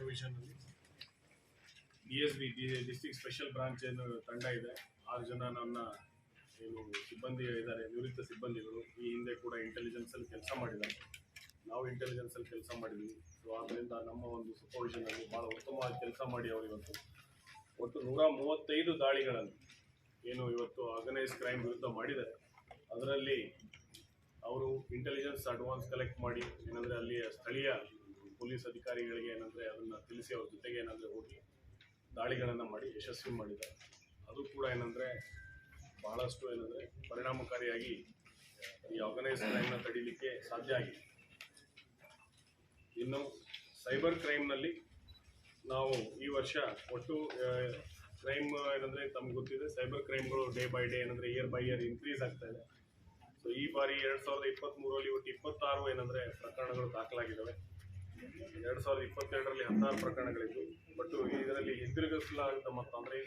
ಡಿವಿಷನಲ್ಲಿ DSB district special branch ಏನು ತಂಡ ಇದೆ. 6 ಜನ ನನ್ನ ಏನು ಸಿಬ್ಬಂದಿ ಇದ್ದಾರೆ, ನಿವೃತ್ತ ಸಿಬ್ಬಂದಿಗಳು. ಈ ಹಿಂದೆ ಕೂಡ ಇಂಟೆಲಿಜೆನ್ಸಲ್ಲಿ ಕೆಲಸ ಮಾಡಿದ್ದಾರೆ, ನಾವು ಇಂಟೆಲಿಜೆನ್ಸಲ್ಲಿ ಕೆಲಸ ಮಾಡಿದ್ವಿ. ಸೊ ಆದ್ದರಿಂದ ನಮ್ಮ ಒಂದು ಸೂಪರ್ವಿಷನಲ್ಲಿ ಭಾಳ ಉತ್ತಮವಾಗಿ ಕೆಲಸ ಮಾಡಿ ಅವರು ಇವತ್ತು ಒಟ್ಟು 135 ದಾಳಿಗಳನ್ನು ಏನು ಇವತ್ತು ಆರ್ಗನೈಸ್ ಕ್ರೈಮ್ ವಿರುದ್ಧ ಮಾಡಿದ್ದಾರೆ. ಅದರಲ್ಲಿ ಅವರು ಇಂಟೆಲಿಜೆನ್ಸ್ ಅಡ್ವಾನ್ಸ್ ಕಲೆಕ್ಟ್ ಮಾಡಿ ಏನಂದರೆ ಅಲ್ಲಿಯ ಸ್ಥಳೀಯ ಪೊಲೀಸ್ ಅಧಿಕಾರಿಗಳಿಗೆ ಏನಂದರೆ ಅದನ್ನು ತಿಳಿಸಿ ಅವ್ರ ಜೊತೆಗೆ ಏನಂದರೆ ಹೋಗಿ ದಾಳಿಗಳನ್ನು ಮಾಡಿ ಯಶಸ್ವಿ ಮಾಡಿದ್ದಾರೆ. ಅದು ಕೂಡ ಏನಂದರೆ ಬಹಳಷ್ಟು ಏನಂದರೆ ಪರಿಣಾಮಕಾರಿಯಾಗಿ ಈ ಆರ್ಗನೈಸ್ ಕ್ರೈಮ್ನ ತಡೀಲಿಕ್ಕೆ ಸಾಧ್ಯ ಆಗಿದೆ. ಇನ್ನು ಸೈಬರ್ ಕ್ರೈಮ್ನಲ್ಲಿ ನಾವು ಈ ವರ್ಷ ಒಟ್ಟು ಕ್ರೈಮ್ ಏನಂದರೆ ತಮ್ಗೆ ಗೊತ್ತಿದೆ, ಸೈಬರ್ ಕ್ರೈಮ್ಗಳು ಡೇ ಬೈ ಡೇ ಏನಂದರೆ ಇಯರ್ ಬೈ ಇಯರ್ ಇನ್ಕ್ರೀಸ್ ಆಗ್ತಾ ಇದೆ. ಸೊ ಈ ಬಾರಿ 2023ರಲ್ಲಿ ಒಟ್ಟು 26 ಏನಂದರೆ ಪ್ರಕರಣಗಳು ದಾಖಲಾಗಿದ್ದಾವೆ. 2022ರಲ್ಲಿ 16 ಪ್ರಕರಣಗಳಿದ್ದು, ಬಟ್ ಇದರಲ್ಲಿ ಹಿಂದಿರುಗಿಸಲಾದ ಮತ್ತು ಅಂದರೆ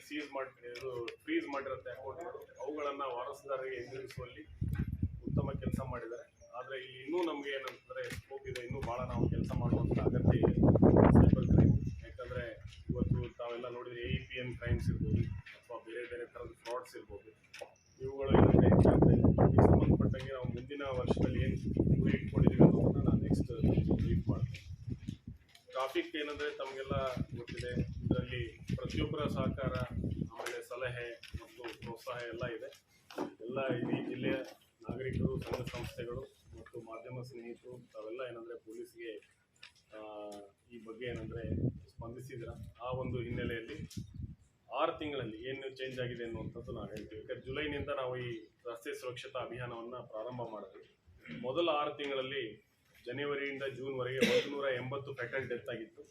ಫ್ರೀಸ್ ಮಾಡಿರುತ್ತೆ ಅಕೌಂಟ್ಗಳು, ಅವುಗಳನ್ನು ವಾರಸುದಾರರಿಗೆ ಹಿಂದಿರುಗಿಸುವಲ್ಲಿ ಉತ್ತಮ ಕೆಲಸ ಮಾಡಿದ್ದಾರೆ. ಆದರೆ ಇಲ್ಲಿ ಇನ್ನೂ ನಮಗೆ ಏನಂತಂದರೆ ಸ್ಕೋಪ್ ಇದೆ, ಇನ್ನೂ ಭಾಳ ನಾವು ಕೆಲಸ ಮಾಡುವಂಥ ಅಗತ್ಯ ಇದೆ ಸೈಬರ್ ಕ್ರೈಮ್. ಯಾಕಂದರೆ ಇವತ್ತು ತಾವೆಲ್ಲ ನೋಡಿದರೆ AEPN ಕ್ರೈಮ್ಸ್ ಇರ್ಬೋದು ಅಥವಾ ಬೇರೆ ಬೇರೆ ಥರದ ಫ್ರಾಡ್ಸ್ ಇರ್ಬೋದು, ಇವುಗಳು ಏನಂದರೆ ಇದಕ್ಕೆ ಸಂಬಂಧಪಟ್ಟಂಗೆ ನಾವು ಮುಂದಿನ ವರ್ಷದಲ್ಲಿ ಏನು ಗುರಿ ಇಟ್ಕೊಂಡಿದ್ದೀವಿ ಅನ್ನೋದನ್ನು ನಾನು ನೆಕ್ಸ್ಟ್ ಬ್ರೀಫ್ ಮಾಡ್ತೀನಿ. ಟ್ರಾಫಿಕ್ ಏನಂದರೆ ತಮಗೆಲ್ಲ ಗೊತ್ತಿದೆ, ಇದರಲ್ಲಿ ಪ್ರತಿಯೊಬ್ಬರ ಸಹಕಾರ, ಆಮೇಲೆ ಸಲಹೆ ಮತ್ತು ಪ್ರೋತ್ಸಾಹ ಎಲ್ಲ ಇದೆ. ಎಲ್ಲ ಇಡೀ ಜಿಲ್ಲೆಯ ನಾಗರಿಕರು, ಸಂಘ ಸಂಸ್ಥೆಗಳು ಮತ್ತು ಮಾಧ್ಯಮ ಸ್ನೇಹಿತರು ತಾವೆಲ್ಲ ಏನಂದರೆ ಪೊಲೀಸ್ಗೆ ಈ ಬಗ್ಗೆ ಏನಂದರೆ ಸ್ಪಂದಿಸಿದ್ರ. ಆ ಒಂದು ಹಿನ್ನೆಲೆಯಲ್ಲಿ 6 ತಿಂಗಳಲ್ಲಿ ಏನು ಚೇಂಜ್ ಆಗಿದೆ ಅನ್ನುವಂಥದ್ದು ನಾವು ಹೇಳ್ತೀವಿ. ಯಾಕಂದರೆ ಜುಲೈನಿಂದ ನಾವು ಈ ರಸ್ತೆ ಸುರಕ್ಷತಾ ಅಭಿಯಾನವನ್ನು ಪ್ರಾರಂಭ ಮಾಡಿದ್ವಿ. ಮೊದಲ 6 ತಿಂಗಳಲ್ಲಿ ಜನವರಿಯಿಂದ ಜೂನ್ವರೆಗೆ 180 ಫ್ಯಾಟಲ್ ಡೆತ್ ಆಗಿತ್ತು.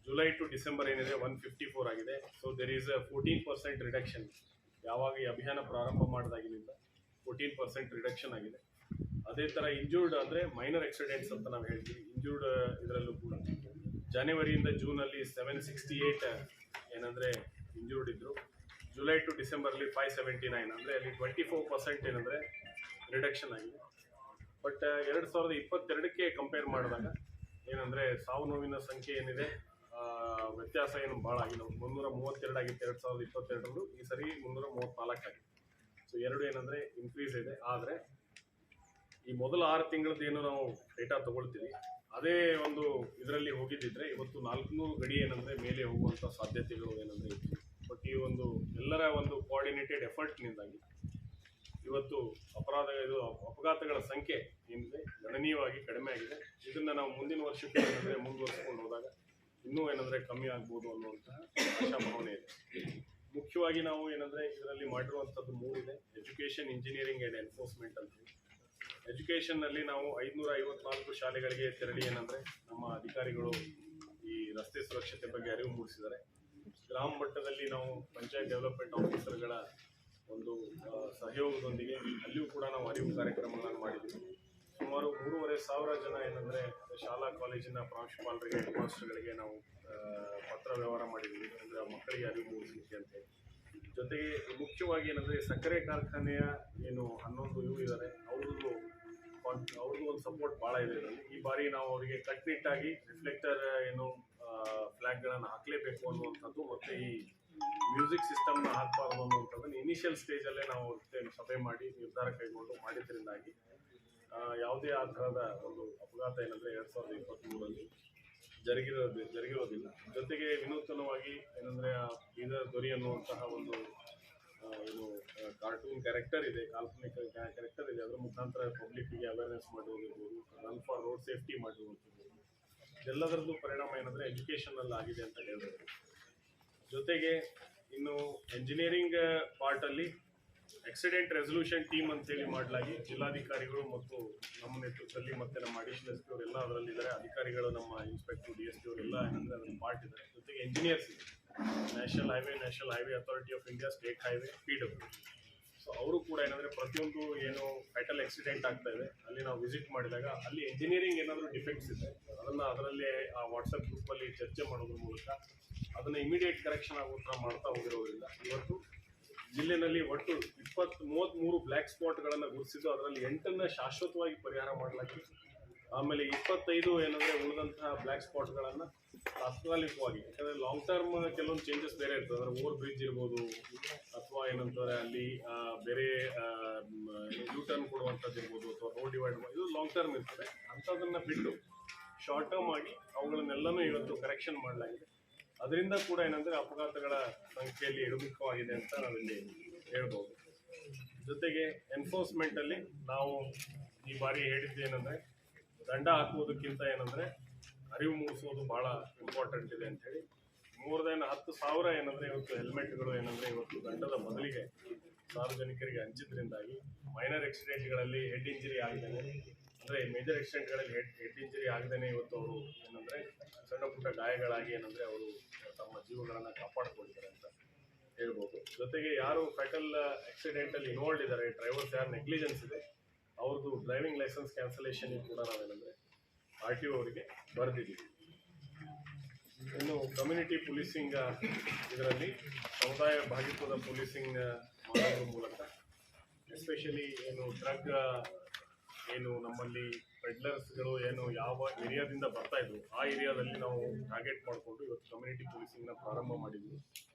ಜುಲೈ ಟು ಡಿಸೆಂಬರ್ ಏನಿದೆ 154 ಆಗಿದೆ. So there is a 14% reduction. ಯಾವಾಗ ಈ ಅಭಿಯಾನ ಪ್ರಾರಂಭ ಮಾಡಿದಾಗಿನಿಂದ 14% ರಿಡಕ್ಷನ್ ಆಗಿದೆ. ಅದೇ ಥರ ಇಂಜೂರ್ಡ್ ಅಂದರೆ ಮೈನರ್ ಆಕ್ಸಿಡೆಂಟ್ಸ್ ಅಂತ ನಾವು ಹೇಳ್ತೀವಿ, ಇಂಜೂರ್ಡ್ ಇದರಲ್ಲೂ ಕೂಡ ಜನವರಿಯಿಂದ ಜೂನಲ್ಲಿ 768 ಏನಂದರೆ ಇಂಜೂರ್ಡ್ ಇದ್ದರು. ಜುಲೈ ಟು ಡಿಸೆಂಬರ್ಲಿ 579 ಅಂದರೆ ಅಲ್ಲಿ 24% ಏನಂದರೆ ರಿಡಕ್ಷನ್ ಆಗಿದೆ. ಬಟ್ 2022ಕ್ಕೆ ಕಂಪೇರ್ ಮಾಡಿದಾಗ ಏನಂದರೆ ಸಾವು ನೋವಿನ ಸಂಖ್ಯೆ ಏನಿದೆ ವ್ಯತ್ಯಾಸ ಏನು ಭಾಳ ಆಗಿದೆ. 332 ಆಗಿತ್ತು 2022, ಈ ಸರಿ 334 ಆಗಿದೆ. ಸೊ ಎರಡು ಏನಂದರೆ ಇನ್ಕ್ರೀಸ್ ಇದೆ. ಆದರೆ ಈ ಮೊದಲ 6 ತಿಂಗಳದ್ದು ಏನು ನಾವು ಡೇಟಾ ತೊಗೊಳ್ತೀವಿ, ಅದೇ ಒಂದು ಇದರಲ್ಲಿ ಹೋಗಿದ್ದಿದ್ರೆ ಇವತ್ತು 400 ಗಡಿ ಏನಂದರೆ ಮೇಲೆ ಹೋಗುವಂಥ ಸಾಧ್ಯತೆಗಳು ಏನಂದರೆ ಇತ್ತು. ಬಟ್ ಈ ಒಂದು ಎಲ್ಲರ ಒಂದು ಕೋಆರ್ಡಿನೇಟೆಡ್ ಎಫರ್ಟ್ನಿಂದಾಗಿ ಇವತ್ತು ಅಪಘಾತಗಳ ಸಂಖ್ಯೆ ಏನಿದೆ ಗಣನೀಯವಾಗಿ ಕಡಿಮೆ ಆಗಿದೆ. ಇದನ್ನು ನಾವು ಮುಂದಿನ ವರ್ಷಕ್ಕೆ ಏನಂದರೆ ಮುಂದುವರಿಸ್ಕೊಂಡು ಹೋದಾಗ ಇನ್ನೂ ಏನಂದರೆ ಕಮ್ಮಿ ಆಗ್ಬೋದು ಅನ್ನುವಂತಹ ಆಶಾಭಾವನೆ ಇದೆ. ಮುಖ್ಯವಾಗಿ ನಾವು ಏನಂದರೆ ಇದರಲ್ಲಿ ಮಾಡಿರುವಂಥದ್ದು 3 ಇದೆ: ಎಜುಕೇಷನ್, ಇಂಜಿನಿಯರಿಂಗ್ ಆ್ಯಂಡ್ ಎನ್ಫೋರ್ಸ್ಮೆಂಟ್ ಅಂತ. ಎಜುಕೇಷನ್ನಲ್ಲಿ ನಾವು 554 ಶಾಲೆಗಳಿಗೆ ತೆರಳಿ ಏನಂದರೆ ನಮ್ಮ ಅಧಿಕಾರಿಗಳು ಈ ರಸ್ತೆ ಸುರಕ್ಷತೆ ಬಗ್ಗೆ ಅರಿವು ಮೂಡಿಸಿದ್ದಾರೆ. ಗ್ರಾಮ ಮಟ್ಟದಲ್ಲಿ ನಾವು ಪಂಚಾಯತ್ ಡೆವಲಪ್ಮೆಂಟ್ ಆಫೀಸರ್ಗಳ ಒಂದು ಸಹಯೋಗದೊಂದಿಗೆ ಅಲ್ಲಿಯೂ ಕೂಡ ನಾವು ಅರಿವು ಕಾರ್ಯಕ್ರಮಗಳನ್ನು ಮಾಡಿದ್ದೀವಿ. ಸುಮಾರು 3,500 ಜನ ಏನಂದರೆ ಶಾಲಾ ಕಾಲೇಜಿನ ಪ್ರಾಂಶುಪಾಲರಿಗೆ, ಹೆಡ್ ಮಾಸ್ಟರ್ಗಳಿಗೆ ನಾವು ಪತ್ರ ವ್ಯವಹಾರ ಮಾಡಿದ್ದೀವಿ, ಅಂದರೆ ಮಕ್ಕಳಿಗೆ ಅರಿವು ಮೂಡಿಸಲಿಕ್ಕೆ ಅಂತೇಳಿ. ಜೊತೆಗೆ ಮುಖ್ಯವಾಗಿ ಏನಂದರೆ ಸಕ್ಕರೆ ಕಾರ್ಖಾನೆಯ ಏನು 11 ಇವು ಇದ್ದಾರೆ, ಅವ್ರದ್ದು ಒಂದು ಸಪೋರ್ಟ್ ಭಾಳ ಇದೆ ಇದರಲ್ಲಿ. ಈ ಬಾರಿ ನಾವು ಅವರಿಗೆ ಕಟ್ನಿಟ್ಟಾಗಿ ರಿಫ್ಲೆಕ್ಟರ್ ಏನು ಫ್ಲ್ಯಾಗ್ಗಳನ್ನು ಹಾಕಲೇಬೇಕು ಅನ್ನುವಂಥದ್ದು ಮತ್ತು ಈ ಮ್ಯೂಸಿಕ್ ಸಿಸ್ಟಮ್ನ ಹಾಕಬಾರ್ದು ಅನ್ನುವಂಥದ್ದನ್ನು ಇನಿಷಿಯಲ್ ಸ್ಟೇಜಲ್ಲೇ ನಾವು ಸಭೆ ಮಾಡಿ ನಿರ್ಧಾರ ಕೈಗೊಂಡು ಮಾಡಿದ್ರಿಂದಾಗಿ ಯಾವುದೇ ಆ ಥರದ ಒಂದು ಅಪಘಾತ ಏನಂದರೆ 2023ರಲ್ಲಿ ಜರುಗಿರೋದಿಲ್ಲ. ಜೊತೆಗೆ ವಿನೂತನವಾಗಿ ಏನಂದರೆ ಬೀದರ್ ದೊರೆ ಅನ್ನುವಂತಹ ಒಂದು ಏನು ಕಾರ್ಟೂನ್ ಕ್ಯಾರೆಕ್ಟರ್ ಇದೆ, ಕಾಲ್ಪನಿಕ ಕ್ಯಾರೆಕ್ಟರ್ ಇದೆ, ಅದರ ಮುಖಾಂತರ ಪಬ್ಲಿಕ್ಕಿಗೆ ಅವೇರ್ನೆಸ್ ಮಾಡಿರೋದಿರ್ಬೋದು, ರನ್ ಫಾರ್ ರೋಡ್ ಸೇಫ್ಟಿ ಮಾಡಿರುವಂಥದ್ದು, ಎಲ್ಲದರದ್ದು ಪರಿಣಾಮ ಏನಂದರೆ ಎಜುಕೇಷನಲ್ಲಿ ಆಗಿದೆ ಅಂತ ಹೇಳ್ಬೋದು. ಜೊತೆಗೆ ಇನ್ನು ಎಂಜಿನಿಯರಿಂಗ್ ಪಾರ್ಟಲ್ಲಿ ಆಕ್ಸಿಡೆಂಟ್ ರೆಸಲ್ಯೂಷನ್ ಟೀಮ್ ಅಂತೇಳಿ ಮಾಡಲಾಗಿ ಜಿಲ್ಲಾಧಿಕಾರಿಗಳು ಮತ್ತು ನಮ್ಮ ನೇತೃತ್ವದಲ್ಲಿ ಮತ್ತು ನಮ್ಮ ಅಡಿಷನಲ್ SP ಅವರೆಲ್ಲ ಅದರಲ್ಲಿ ಇದ್ದಾರೆ. ಅಧಿಕಾರಿಗಳು, ನಮ್ಮ ಇನ್ಸ್ಪೆಕ್ಟರ್, DSP ಅವರೆಲ್ಲ ಏನಂದರೆ ಅದರಲ್ಲಿ ಪಾರ್ಟ್ ಇದ್ದಾರೆ. ಜೊತೆಗೆ ಇಂಜಿನಿಯರ್ಸ್ ಇದೆ, national highway authority of India, state highway, PW. So ಅವರು ಕೂಡ ಏನಂದರೆ ಪ್ರತಿಯೊಂದು ಏನು ಫ್ಯಾಟಲ್ ಆಕ್ಸಿಡೆಂಟ್ ಆಗ್ತಾ ಇದೆ ಅಲ್ಲಿ ನಾವು ವಿಸಿಟ್ ಮಾಡಿದಾಗ ಅಲ್ಲಿ ಎಂಜಿನಿಯರಿಂಗ್ ಏನಾದರೂ ಡಿಫೆಕ್ಟ್ಸ್ ಇದೆ ಅದನ್ನು ಅದರಲ್ಲೇ ಆ ವಾಟ್ಸಪ್ ಗ್ರೂಪಲ್ಲಿ ಚರ್ಚೆ ಮಾಡೋದ್ರ ಮೂಲಕ ಅದನ್ನು ಇಮಿಡಿಯೇಟ್ ಕರೆಕ್ಷನ್ ಆಗೋ ಥರ ಮಾಡ್ತಾ ಹೋಗಿರೋದ್ರಿಂದ ಇವತ್ತು ಜಿಲ್ಲೆಯಲ್ಲಿ ಒಟ್ಟು 33 ಬ್ಲ್ಯಾಕ್ ಸ್ಪಾಟ್ಗಳನ್ನು ಗುರುತಿಸಿದ್ದು, ಅದರಲ್ಲಿ 8ನ್ನು ಶಾಶ್ವತವಾಗಿ ಪರಿಹಾರ ಮಾಡಲಾಗಿದೆ. ಆಮೇಲೆ 25 ಏನಂದರೆ ಉಳಿದಂತಹ ಬ್ಲ್ಯಾಕ್ ಸ್ಪಾಟ್ಗಳನ್ನು ತಾತ್ಕಾಲಿಕವಾಗಿ, ಯಾಕಂದರೆ ಲಾಂಗ್ ಟರ್ಮ್ ಕೆಲವೊಂದು ಚೇಂಜಸ್ ಬೇರೆ ಇರ್ತದೆ. ಅಂದರೆ ಓವರ್ ಬ್ರಿಡ್ಜ್ ಇರ್ಬೋದು, ಅಥವಾ ಏನಂತಾರೆ ಅಲ್ಲಿ ಬೇರೆ ಯೂ ಟರ್ನ್ ಕೊಡುವಂಥದ್ದು ಇರ್ಬೋದು, ಅಥವಾ ರೋಡ್ ಡಿವೈಡ್ ಇದು ಲಾಂಗ್ ಟರ್ಮ್ ಇರ್ತದೆ. ಅಂಥದ್ದನ್ನು ಬಿಟ್ಟು ಶಾರ್ಟ್ ಟರ್ಮ್ ಆಗಿ ಅವುಗಳನ್ನೆಲ್ಲನೂ ಇವತ್ತು ಕರೆಕ್ಷನ್ ಮಾಡಲಾಗಿದೆ. ಅದರಿಂದ ಕೂಡ ಏನಂದರೆ ಅಪಘಾತಗಳ ಸಂಖ್ಯೆಯಲ್ಲಿ ಇಳಿಮುಖವಾಗಿದೆ ಅಂತ ನಾವಿಲ್ಲಿ ಹೇಳ್ಬೋದು. ಜೊತೆಗೆ ಎನ್ಫೋರ್ಸ್ಮೆಂಟಲ್ಲಿ ನಾವು ಈ ಬಾರಿ ಹೇಳಿದ್ದು ಏನಂದರೆ, ದಂಡ ಹಾಕುವುದಕ್ಕಿಂತ ಏನಂದರೆ ಅರಿವು ಮೂಡಿಸೋದು ಭಾಳ ಇಂಪಾರ್ಟೆಂಟ್ ಇದೆ ಅಂಥೇಳಿ 10,000 ಏನಂದರೆ ಇವತ್ತು ಹೆಲ್ಮೆಟ್ಗಳು ಏನಂದರೆ ಇವತ್ತು ದಂಡದ ಬದಲಿಗೆ ಸಾರ್ವಜನಿಕರಿಗೆ ಹಂಚಿದ್ರಿಂದಾಗಿ ಮೈನರ್ ಆಕ್ಸಿಡೆಂಟ್ಗಳಲ್ಲಿ ಹೆಡ್ ಇಂಜರಿ ಆಗದೇನೆ, ಅಂದರೆ ಮೇಜರ್ ಆಕ್ಸಿಡೆಂಟ್ಗಳಲ್ಲಿ ಹೆಡ್ ಇಂಜರಿ ಆಗದೇನೆ ಇವತ್ತು ಅವರು ಏನಂದರೆ ಸಣ್ಣ ಪುಟ್ಟ ಗಾಯಗಳಾಗಿ ಏನಂದರೆ ಅವರು ತಮ್ಮ ಜೀವಗಳನ್ನು ಕಾಪಾಡ್ಕೊಂಡಿದ್ದಾರೆ ಅಂತ ಹೇಳ್ಬೋದು. ಜೊತೆಗೆ ಯಾರು ಫ್ಯಾಟಲ್ ಆಕ್ಸಿಡೆಂಟಲ್ಲಿ ಇನ್ವಾಲ್ವ್ ಇದ್ದಾರೆ, ಡ್ರೈವರ್ಸ್ ಯಾರು ನೆಗ್ಲಿಜೆನ್ಸ್ ಇದೆ, ಅವ್ರದ್ದು ಡ್ರೈವಿಂಗ್ ಲೈಸೆನ್ಸ್ ಕ್ಯಾನ್ಸಲೇಷನ್ ಕೂಡ ನಾವೇನಂದರೆ RTO ಅವರಿಗೆ ಬರೆದಿದ್ದೀವಿ. ಇನ್ನು ಕಮ್ಯುನಿಟಿ ಪೊಲೀಸಿಂಗ್, ಇದರಲ್ಲಿ ಸಮುದಾಯ ಭಾಗಿತ್ವದ ಪೊಲೀಸಿಂಗ್ ಮಾಡೋದ್ರ ಮೂಲಕ ಎಸ್ಪೆಷಲಿ ಏನು ಡ್ರಗ್ ಏನು ನಮ್ಮಲ್ಲಿ ಪೆಡ್ಲರ್ಸ್ಗಳು ಏನು ಯಾವ ಏರಿಯಾದಿಂದ ಬರ್ತಾ ಇದ್ರು ಆ ಏರಿಯಾದಲ್ಲಿ ನಾವು ಟಾರ್ಗೆಟ್ ಮಾಡಿಕೊಂಡು ಇವತ್ತು ಕಮ್ಯುನಿಟಿ ಪೊಲೀಸಿಂಗ್ನ ಪ್ರಾರಂಭ ಮಾಡಿದ್ವಿ.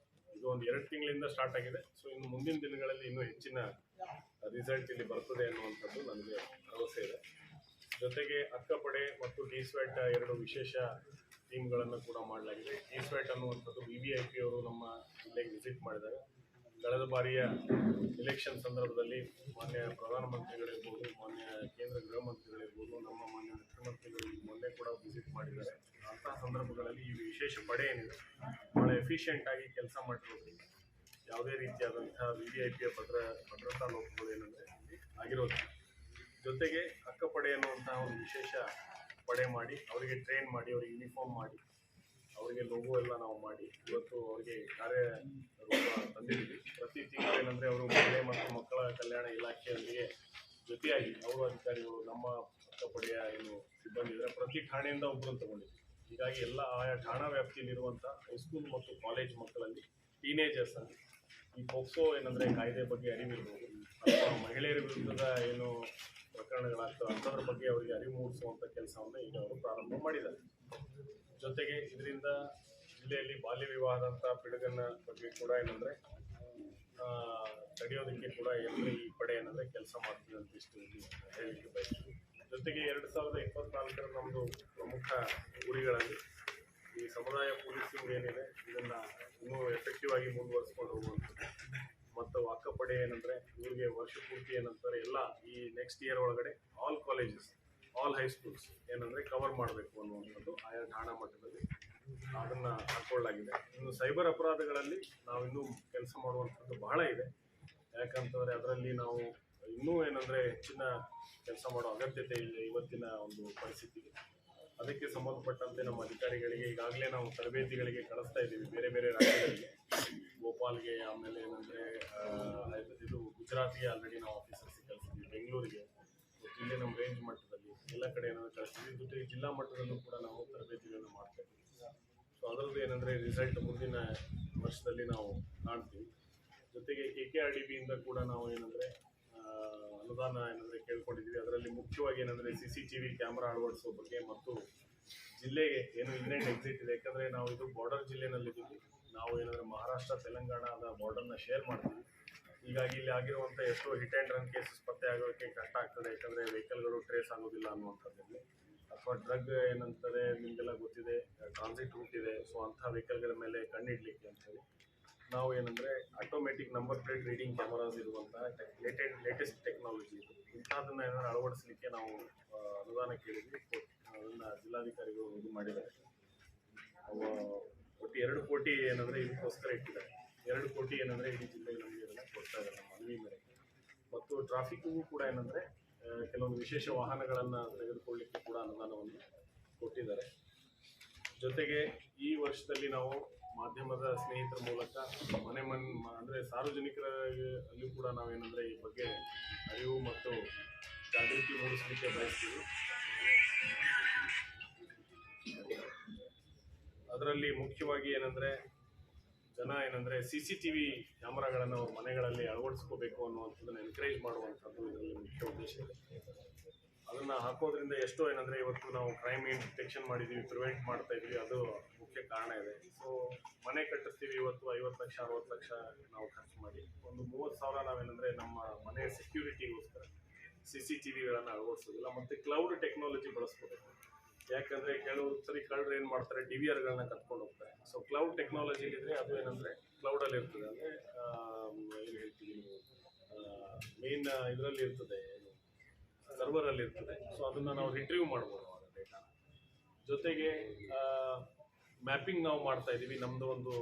ಇದು ಒಂದು 2 ತಿಂಗಳಿಂದ ಸ್ಟಾರ್ಟ್ ಆಗಿದೆ. ಸೊ ಇನ್ನು ಮುಂದಿನ ದಿನಗಳಲ್ಲಿ ಇನ್ನೂ ಹೆಚ್ಚಿನ ರಿಸಲ್ಟ್ ಇಲ್ಲಿ ಬರ್ತದೆ ಅನ್ನುವಂಥದ್ದು ನನಗೆ ಭರವಸೆ ಇದೆ. ಜೊತೆಗೆ ಅಕ್ಕಪಡೆ ಮತ್ತು DSWAT 2 ವಿಶೇಷ ಟೀಮ್ಗಳನ್ನು ಕೂಡ ಮಾಡಲಾಗಿದೆ. DSWAT ಅನ್ನುವಂಥದ್ದು VVIP ಅವರು ನಮ್ಮ ಜಿಲ್ಲೆಗೆ ವಿಸಿಟ್ ಮಾಡಿದ್ದಾರೆ. ಕಳೆದ ಬಾರಿಯ ಎಲೆಕ್ಷನ್ ಸಂದರ್ಭದಲ್ಲಿ ಮಾನ್ಯ ಪ್ರಧಾನಮಂತ್ರಿಗಳಿರ್ಬೋದು, ಮಾನ್ಯ ಕೇಂದ್ರ ಗೃಹ ಮಂತ್ರಿಗಳಿರ್ಬೋದು, ನಮ್ಮ ಮಾನ್ಯ ಮುಖ್ಯಮಂತ್ರಿಗಳು ಮೊನ್ನೆ ಕೂಡ ವಿಸಿಟ್ ಮಾಡಿದ್ದಾರೆ. ಅಂತಹ ಸಂದರ್ಭಗಳಲ್ಲಿ ಈ ವಿಶೇಷ ಪಡೆ ಏನಿದೆ ಭಾಳ ಎಫಿಷಿಯೆಂಟಾಗಿ ಕೆಲಸ ಮಾಡಿರೋದ್ರಿಂದ ಯಾವುದೇ ರೀತಿಯಾದಂತಹ VVIPಯ ಭದ್ರತಾ ಲೋಪಗಳು ಏನಂದರೆ ಆಗಿರೋದಿಲ್ಲ. ಜೊತೆಗೆ ಅಕ್ಕಪಡೆ ಅನ್ನುವಂತಹ ಒಂದು ವಿಶೇಷ ಪಡೆ ಮಾಡಿ ಅವರಿಗೆ ಟ್ರೈನ್ ಮಾಡಿ, ಅವರಿಗೆ ಯೂನಿಫಾರ್ಮ್ ಮಾಡಿ, ಅವರಿಗೆ ಲೋಗೋ ಎಲ್ಲ ನಾವು ಮಾಡಿ ಇವತ್ತು ಅವರಿಗೆ ಕಾರ್ಯರೂಪ ತಂದಿದ್ದೀವಿ. ಪ್ರತಿ ತಿಂಗಳು ಏನಂದರೆ ಅವರು ಮಹಿಳೆ ಮತ್ತು ಮಕ್ಕಳ ಕಲ್ಯಾಣ ಇಲಾಖೆಯೊಂದಿಗೆ ಜೊತೆಯಾಗಿ ಅವರು ಅಧಿಕಾರಿಗಳು ನಮ್ಮ ಅಕ್ಕಪಡೆಯ ಏನು ಸಿಬ್ಬಂದಿ ಇದ್ದಾರೆ ಪ್ರತಿ ಠಾಣೆಯಿಂದ ಒಬ್ಬರನ್ನು ತಗೊಂಡಿದ್ದೀವಿ. ಹೀಗಾಗಿ ಎಲ್ಲ ಆಯಾ ಠಾಣಾ ವ್ಯಾಪ್ತಿಯಲ್ಲಿರುವಂಥ ಹೈಸ್ಕೂಲ್ ಮತ್ತು ಕಾಲೇಜ್ ಮಕ್ಕಳಲ್ಲಿ ಟೀನೇಜರ್ಸ್ ಅಲ್ಲಿ ಈ ಪೋಕ್ಸೋ ಏನಂದರೆ ಕಾಯ್ದೆ ಬಗ್ಗೆ ಅರಿವಿರ್ಬೋದು, ಅಥವಾ ಮಹಿಳೆಯರ ವಿರುದ್ಧದ ಏನು ಪ್ರಕರಣಗಳಾಗ್ತವೆ ಅಂಥದ್ರ ಬಗ್ಗೆ ಅವರಿಗೆ ಅರಿವು ಮೂಡಿಸುವಂಥ ಕೆಲಸವನ್ನು ಈಗ ಅವರು ಪ್ರಾರಂಭ ಮಾಡಿದ್ದಾರೆ. ಜೊತೆಗೆ ಇದರಿಂದ ಜಿಲ್ಲೆಯಲ್ಲಿ ಬಾಲ್ಯ ವಿವಾಹದಂಥ ಪಿಡುಗನ್ನ ಬಗ್ಗೆ ಕೂಡ ಏನಂದರೆ ತಡೆಯೋದಕ್ಕೆ ಕೂಡ ಈ ಪಡೆ ಏನಂದರೆ ಕೆಲಸ ಮಾಡ್ತೀವಿ ಅಂತ ಇಷ್ಟು ಹೇಳಲಿಕ್ಕೆ ಬಯಸ್ತೀವಿ. ಜೊತೆಗೆ 2024 ನಮ್ಮದು ಪ್ರಮುಖ ಗುರಿಗಳಲ್ಲಿ ಈ ಸಮುದಾಯ ಪೊಲೀಸಿಂಗ್ ಏನಿದೆ ಇದನ್ನು ಇನ್ನೂ ಎಫೆಕ್ಟಿವ್ ಆಗಿ ಮುಂದುವರಿಸ್ಕೊಂಡು ಹೋಗುವಂಥದ್ದು, ಮತ್ತು ಅಕ್ಕಪಡೆ ಏನಂದರೆ ಇವರಿಗೆ ವರ್ಷ ಪೂರ್ತಿ ಏನಂತಾರೆ ಎಲ್ಲ ಈ ನೆಕ್ಸ್ಟ್ ಇಯರ್ ಒಳಗಡೆ ಆಲ್ ಕಾಲೇಜಸ್, ಆಲ್ ಹೈಸ್ಕೂಲ್ಸ್ ಏನಂದರೆ ಕವರ್ ಮಾಡಬೇಕು ಅನ್ನುವಂಥದ್ದು ಆಯಾ ಠಾಣಾ ಮಟ್ಟದಲ್ಲಿ ಅದನ್ನು ಹಾಕ್ಕೊಳ್ಳಲಾಗಿದೆ. ಇನ್ನು ಸೈಬರ್ ಅಪರಾಧಗಳಲ್ಲಿ ನಾವು ಇನ್ನೂ ಕೆಲಸ ಮಾಡುವಂಥದ್ದು ಬಹಳ ಇದೆ. ಯಾಕಂತಂದರೆ ಅದರಲ್ಲಿ ನಾವು ಇನ್ನೂ ಏನಂದರೆ ಹೆಚ್ಚಿನ ಕೆಲಸ ಮಾಡೋ ಅಗತ್ಯತೆ ಇದೆ ಇವತ್ತಿನ ಒಂದು ಪರಿಸ್ಥಿತಿಗೆ. ಅದಕ್ಕೆ ಸಂಬಂಧಪಟ್ಟಂತೆ ನಮ್ಮ ಅಧಿಕಾರಿಗಳಿಗೆ ಈಗಾಗಲೇ ನಾವು ತರಬೇತಿಗಳಿಗೆ ಕಳಿಸ್ತಾ ಇದ್ದೀವಿ ಬೇರೆ ಬೇರೆ ರಾಜ್ಯಗಳಿಗೆ, ಭೋಪಾಲ್ಗೆ, ಆಮೇಲೆ ಏನಂದರೆ ಇದು ಗುಜರಾತ್ಗೆ ಆಲ್ರೆಡಿ ನಾವು ಆಫೀಸರ್ಸಿಗೆ ಕಳಿಸಿದ್ವಿ, ಬೆಂಗಳೂರಿಗೆ, ಇಲ್ಲಿ ನಮ್ಮ ರೇಂಜ್ ಮಟ್ಟದಲ್ಲಿ ಎಲ್ಲ ಕಡೆ ಏನಾದರೂ ಕಳಿಸ್ತೀವಿ. ಜೊತೆಗೆ ಜಿಲ್ಲಾ ಮಟ್ಟದಲ್ಲೂ ಕೂಡ ನಾವು ತರಬೇತಿಗಳನ್ನು ಮಾಡ್ತಾ ಇದ್ದೀವಿ. ಸೊ ಅದರದ್ದು ಏನಂದರೆ ರಿಸಲ್ಟ್ ಮುಂದಿನ ವರ್ಷದಲ್ಲಿ ನಾವು ಕಾಣ್ತೀವಿ. ಜೊತೆಗೆ KKRDBಯಿಂದ ಕೂಡ ನಾವು ಏನಂದರೆ ಅನುದಾನ ಏನಂದರೆ ಕೇಳ್ಕೊಂಡಿದ್ದೀವಿ. ಅದರಲ್ಲಿ ಮುಖ್ಯವಾಗಿ ಏನಂದರೆ CCTV ಕ್ಯಾಮ್ರಾ ಅಳವಡಿಸೋ ಬಗ್ಗೆ ಮತ್ತು ಜಿಲ್ಲೆಗೆ ಏನು ಇನ್ ಆ್ಯಂಡ್ ಎಕ್ಸಿಟ್ ಇದೆ, ಯಾಕಂದರೆ ನಾವು ಇದು ಬಾರ್ಡರ್ ಜಿಲ್ಲೆನಲ್ಲಿದ್ದೀವಿ. ನಾವು ಏನಂದರೆ ಮಹಾರಾಷ್ಟ್ರ ತೆಲಂಗಾಣದ ಬಾರ್ಡರ್ನ ಶೇರ್ ಮಾಡ್ತೀವಿ. ಹೀಗಾಗಿ ಇಲ್ಲಿ ಆಗಿರುವಂಥ ಎಷ್ಟೋ ಹಿಟ್ ಆ್ಯಂಡ್ ರನ್ ಕೇಸಸ್ ಪತ್ತೆ ಆಗೋಕ್ಕೆ ಕಷ್ಟ ಆಗ್ತದೆ, ಯಾಕಂದರೆ ವೆಹಿಕಲ್ಗಳು ಟ್ರೇಸ್ ಆಗೋದಿಲ್ಲ ಅನ್ನುವಂಥದ್ದಲ್ಲಿ, ಅಥವಾ ಡ್ರಗ್ ಏನಂತಾರೆ ನಿಮಗೆಲ್ಲ ಗೊತ್ತಿದೆ ಟ್ರಾನ್ಸಿಟ್ ರೂಟ್ ಇದೆ. ಸೊ ಅಂಥ ವೆಹಿಕಲ್ಗಳ ಮೇಲೆ ಕಣ್ಣಿಡಲಿಕ್ಕೆ ಅಂತೇಳಿ ನಾವು ಏನಂದರೆ automatic number plate reading cameras ಇರುವಂತಹ ಲೇಟೆಸ್ಟ್ ಟೆಕ್ನಾಲಜಿ ಇದು, ಇಂಥದ್ದನ್ನು ಏನಾದ್ರು ಅಳವಡಿಸಲಿಕ್ಕೆ ನಾವು ಅನುದಾನ ಕೇಳಿದ್ವಿ. ಅದನ್ನು ಜಿಲ್ಲಾಧಿಕಾರಿಗಳು ಇದು ಮಾಡಿದ್ದಾರೆ. ಒಟ್ಟು 2 ಕೋಟಿ ಏನಂದರೆ ಇದಕ್ಕೋಸ್ಕರ ಇಟ್ಟಿದ್ದಾರೆ. 2 ಕೋಟಿ ಏನಂದರೆ ಇಡೀ ಜಿಲ್ಲೆಗೆ ನಮಗೆ ಇದನ್ನು ಕೊಡ್ತಾ ಇದ್ದಾರೆ ನಮ್ಮ ಮನವಿ ಮೇರೆಗೆ. ಮತ್ತು ಟ್ರಾಫಿಕ್ಗೂ ಕೂಡ ಏನಂದರೆ ಕೆಲವೊಂದು ವಿಶೇಷ ವಾಹನಗಳನ್ನು ತೆಗೆದುಕೊಳ್ಳಲಿಕ್ಕೆ ಕೂಡ ಅನುದಾನವನ್ನು ಕೊಟ್ಟಿದ್ದಾರೆ. ಜೊತೆಗೆ ಈ ವರ್ಷದಲ್ಲಿ ನಾವು ಮಾಧ್ಯಮದ ಸ್ನೇಹಿತರ ಮೂಲಕ ಮನೆ ಅಂದರೆ ಸಾರ್ವಜನಿಕರಲ್ಲಿ ಕೂಡ ನಾವೇನಂದರೆ ಈ ಬಗ್ಗೆ ಅರಿವು ಮತ್ತು ಜಾಗೃತಿ ಮೂಡಿಸಲಿಕ್ಕೆ ಬಯಸ್ತೀವಿ. ಅದರಲ್ಲಿ ಮುಖ್ಯವಾಗಿ ಏನಂದರೆ ಜನ ಏನಂದರೆ CCTV ಕ್ಯಾಮ್ರಾಗಳನ್ನು ಅವ್ರ ಮನೆಗಳಲ್ಲಿ ಅಳವಡಿಸ್ಕೋಬೇಕು ಅನ್ನುವಂಥದ್ದನ್ನು ಎನ್ಕರೇಜ್ ಮಾಡುವಂಥದ್ದು ಇದರಲ್ಲಿ ಮುಖ್ಯ ಉದ್ದೇಶ ಇದೆ. ಅದನ್ನ ಹಾಕೋದ್ರಿಂದ ಎಷ್ಟೋ ಏನಂದ್ರೆ ಇವತ್ತು ನಾವು ಕ್ರೈಮ್ ಏನು ಡಿಟೆಕ್ಷನ್ ಮಾಡಿದೀವಿ, ಪ್ರಿವೆಂಟ್ ಮಾಡ್ತಾ ಇದೀವಿ, ಅದು ಮುಖ್ಯ ಕಾರಣ ಇದೆ. ಸೊ ಮನೆ ಕಟ್ಟಿಸ್ತೀವಿ, ಇವತ್ತು 50 ಲಕ್ಷ 60 ಲಕ್ಷ ನಾವು ಖರ್ಚು ಮಾಡಿ ಒಂದು 30,000 ನಾವೇನಂದ್ರೆ ನಮ್ಮ ಮನೆ ಸೆಕ್ಯೂರಿಟಿಗೋಸ್ಕರ CCTVಗಳನ್ನು ಅಳವಡಿಸೋದಿಲ್ಲ. ಮತ್ತೆ ಕ್ಲೌಡ್ ಟೆಕ್ನಾಲಜಿ ಬಳಸ್ಕೋಬೇಕು. ಯಾಕಂದ್ರೆ ಕೆಲವು ಸರಿ ಕಳ್ಳರು ಏನ್ ಮಾಡ್ತಾರೆ, DVRಗಳನ್ನ ಕತ್ಕೊಂಡು ಹೋಗ್ತಾರೆ. ಸೊ ಕ್ಲೌಡ್ ಟೆಕ್ನಾಲಜಿ ಇದ್ರೆ ಅದು ಏನಂದ್ರೆ ಕ್ಲೌಡಲ್ಲಿ ಇರ್ತದೆ, ಅಂದ್ರೆ ಏನು ಹೇಳ್ತೀವಿ ನೀವು, ಮೇನ್ ಇದರಲ್ಲಿ ಇರ್ತದೆ, ಸರ್ವರ್ ಅಲ್ಲಿ ಇರ್ತದೆ. ಸೊ ಅದನ್ನ ನಾವು ರಿಟ್ರೀವ್ ಮಾಡ್ಬೋದು ಆ ಡೇಟಾ. ಜೊತೆಗೆ ಮ್ಯಾಪಿಂಗ್ ನಾವು ಮಾಡ್ತಾ ಇದೀವಿ. ನಮ್ದು ಒಂದು